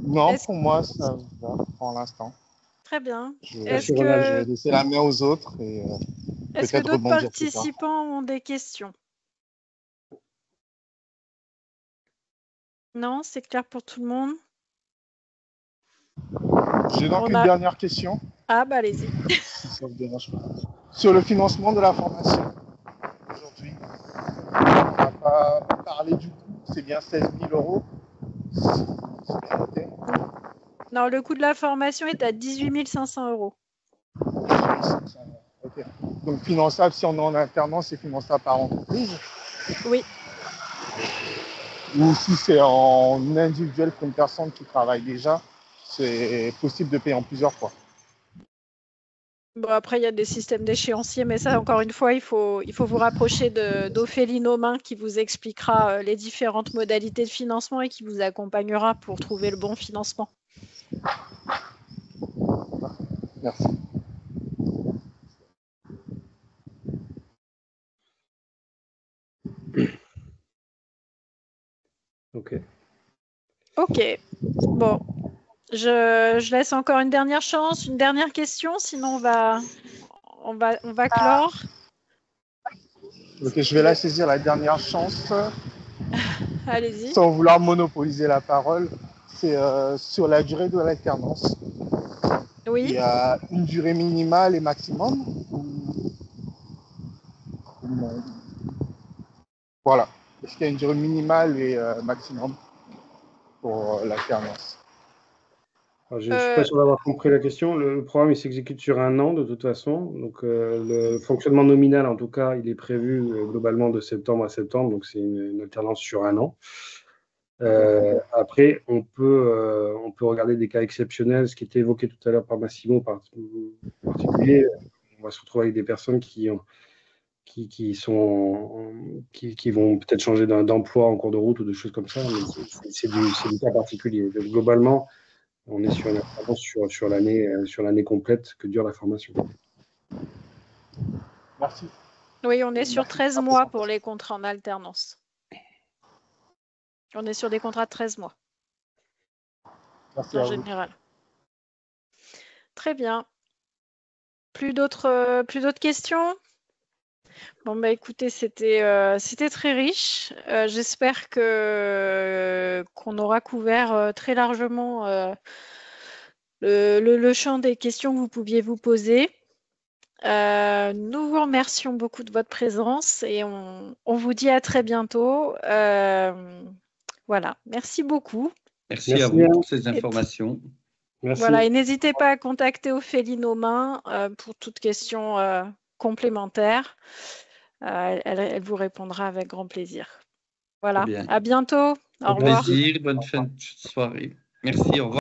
Non, pour moi, ça va pour l'instant. Très bien. Je vais laisser la main aux autres. Est-ce que d'autres participants ont des questions? Non, c'est clair pour tout le monde. J'ai donc une dernière question. Ah, bah allez-y. Si ça vous dérange pas. Sur le financement de la formation, aujourd'hui, on n'a pas parlé du coût, c'est bien 16 000 €. C'est bien noté. Non, le coût de la formation est à 18 500 €. 18 500 €. Ok. Donc finançable, si on est en alternance, c'est finançable par entreprise? Oui. Ou si c'est en individuel pour une personne qui travaille déjà, c'est possible de payer en plusieurs fois. Bon, après, il y a des systèmes d'échéancier, mais ça, encore une fois, il faut vous rapprocher d'Ophélie Nomain qui vous expliquera les différentes modalités de financement et qui vous accompagnera pour trouver le bon financement. Merci. Ok. Ok. Bon. Je laisse encore une dernière chance, une dernière question, sinon on va clore. Ok, je vais la saisir, la dernière chance. Allez-y. Sans vouloir monopoliser la parole, c'est sur la durée de l'alternance. Oui. Il y a une durée minimale et maximum. Voilà. Est-ce qu'il y a une durée minimale et maximum pour l'alternance? Je ne suis pas sûr d'avoir compris la question. Le programme, il s'exécute sur un an de toute façon. Donc, le fonctionnement nominal, en tout cas, il est prévu globalement de septembre à septembre. Donc, c'est une alternance sur un an. Après, on peut regarder des cas exceptionnels, ce qui était évoqué tout à l'heure par Massimo en particulier. On va se retrouver avec des personnes qui vont peut-être changer d'emploi en cours de route ou des choses comme ça. Mais c'est du cas particulier. Donc, globalement, on est sur une alternance sur l'année complète que dure la formation. Merci. Oui, on est sur 13 mois pour les contrats en alternance. On est sur des contrats de 13 mois. Merci en général. Très bien. Plus d'autres questions? Bon, bah écoutez, c'était très riche. J'espère qu'on aura couvert très largement le champ des questions que vous pouviez vous poser. Nous vous remercions beaucoup de votre présence et on vous dit à très bientôt. Voilà, merci beaucoup. Merci à vous pour ces informations. Merci. Voilà, et n'hésitez pas à contacter Ophélie Nomain pour toute question complémentaire. Elle vous répondra avec grand plaisir. Voilà, à bientôt. Au revoir. Plaisir, bonne fin de soirée. Merci, au revoir.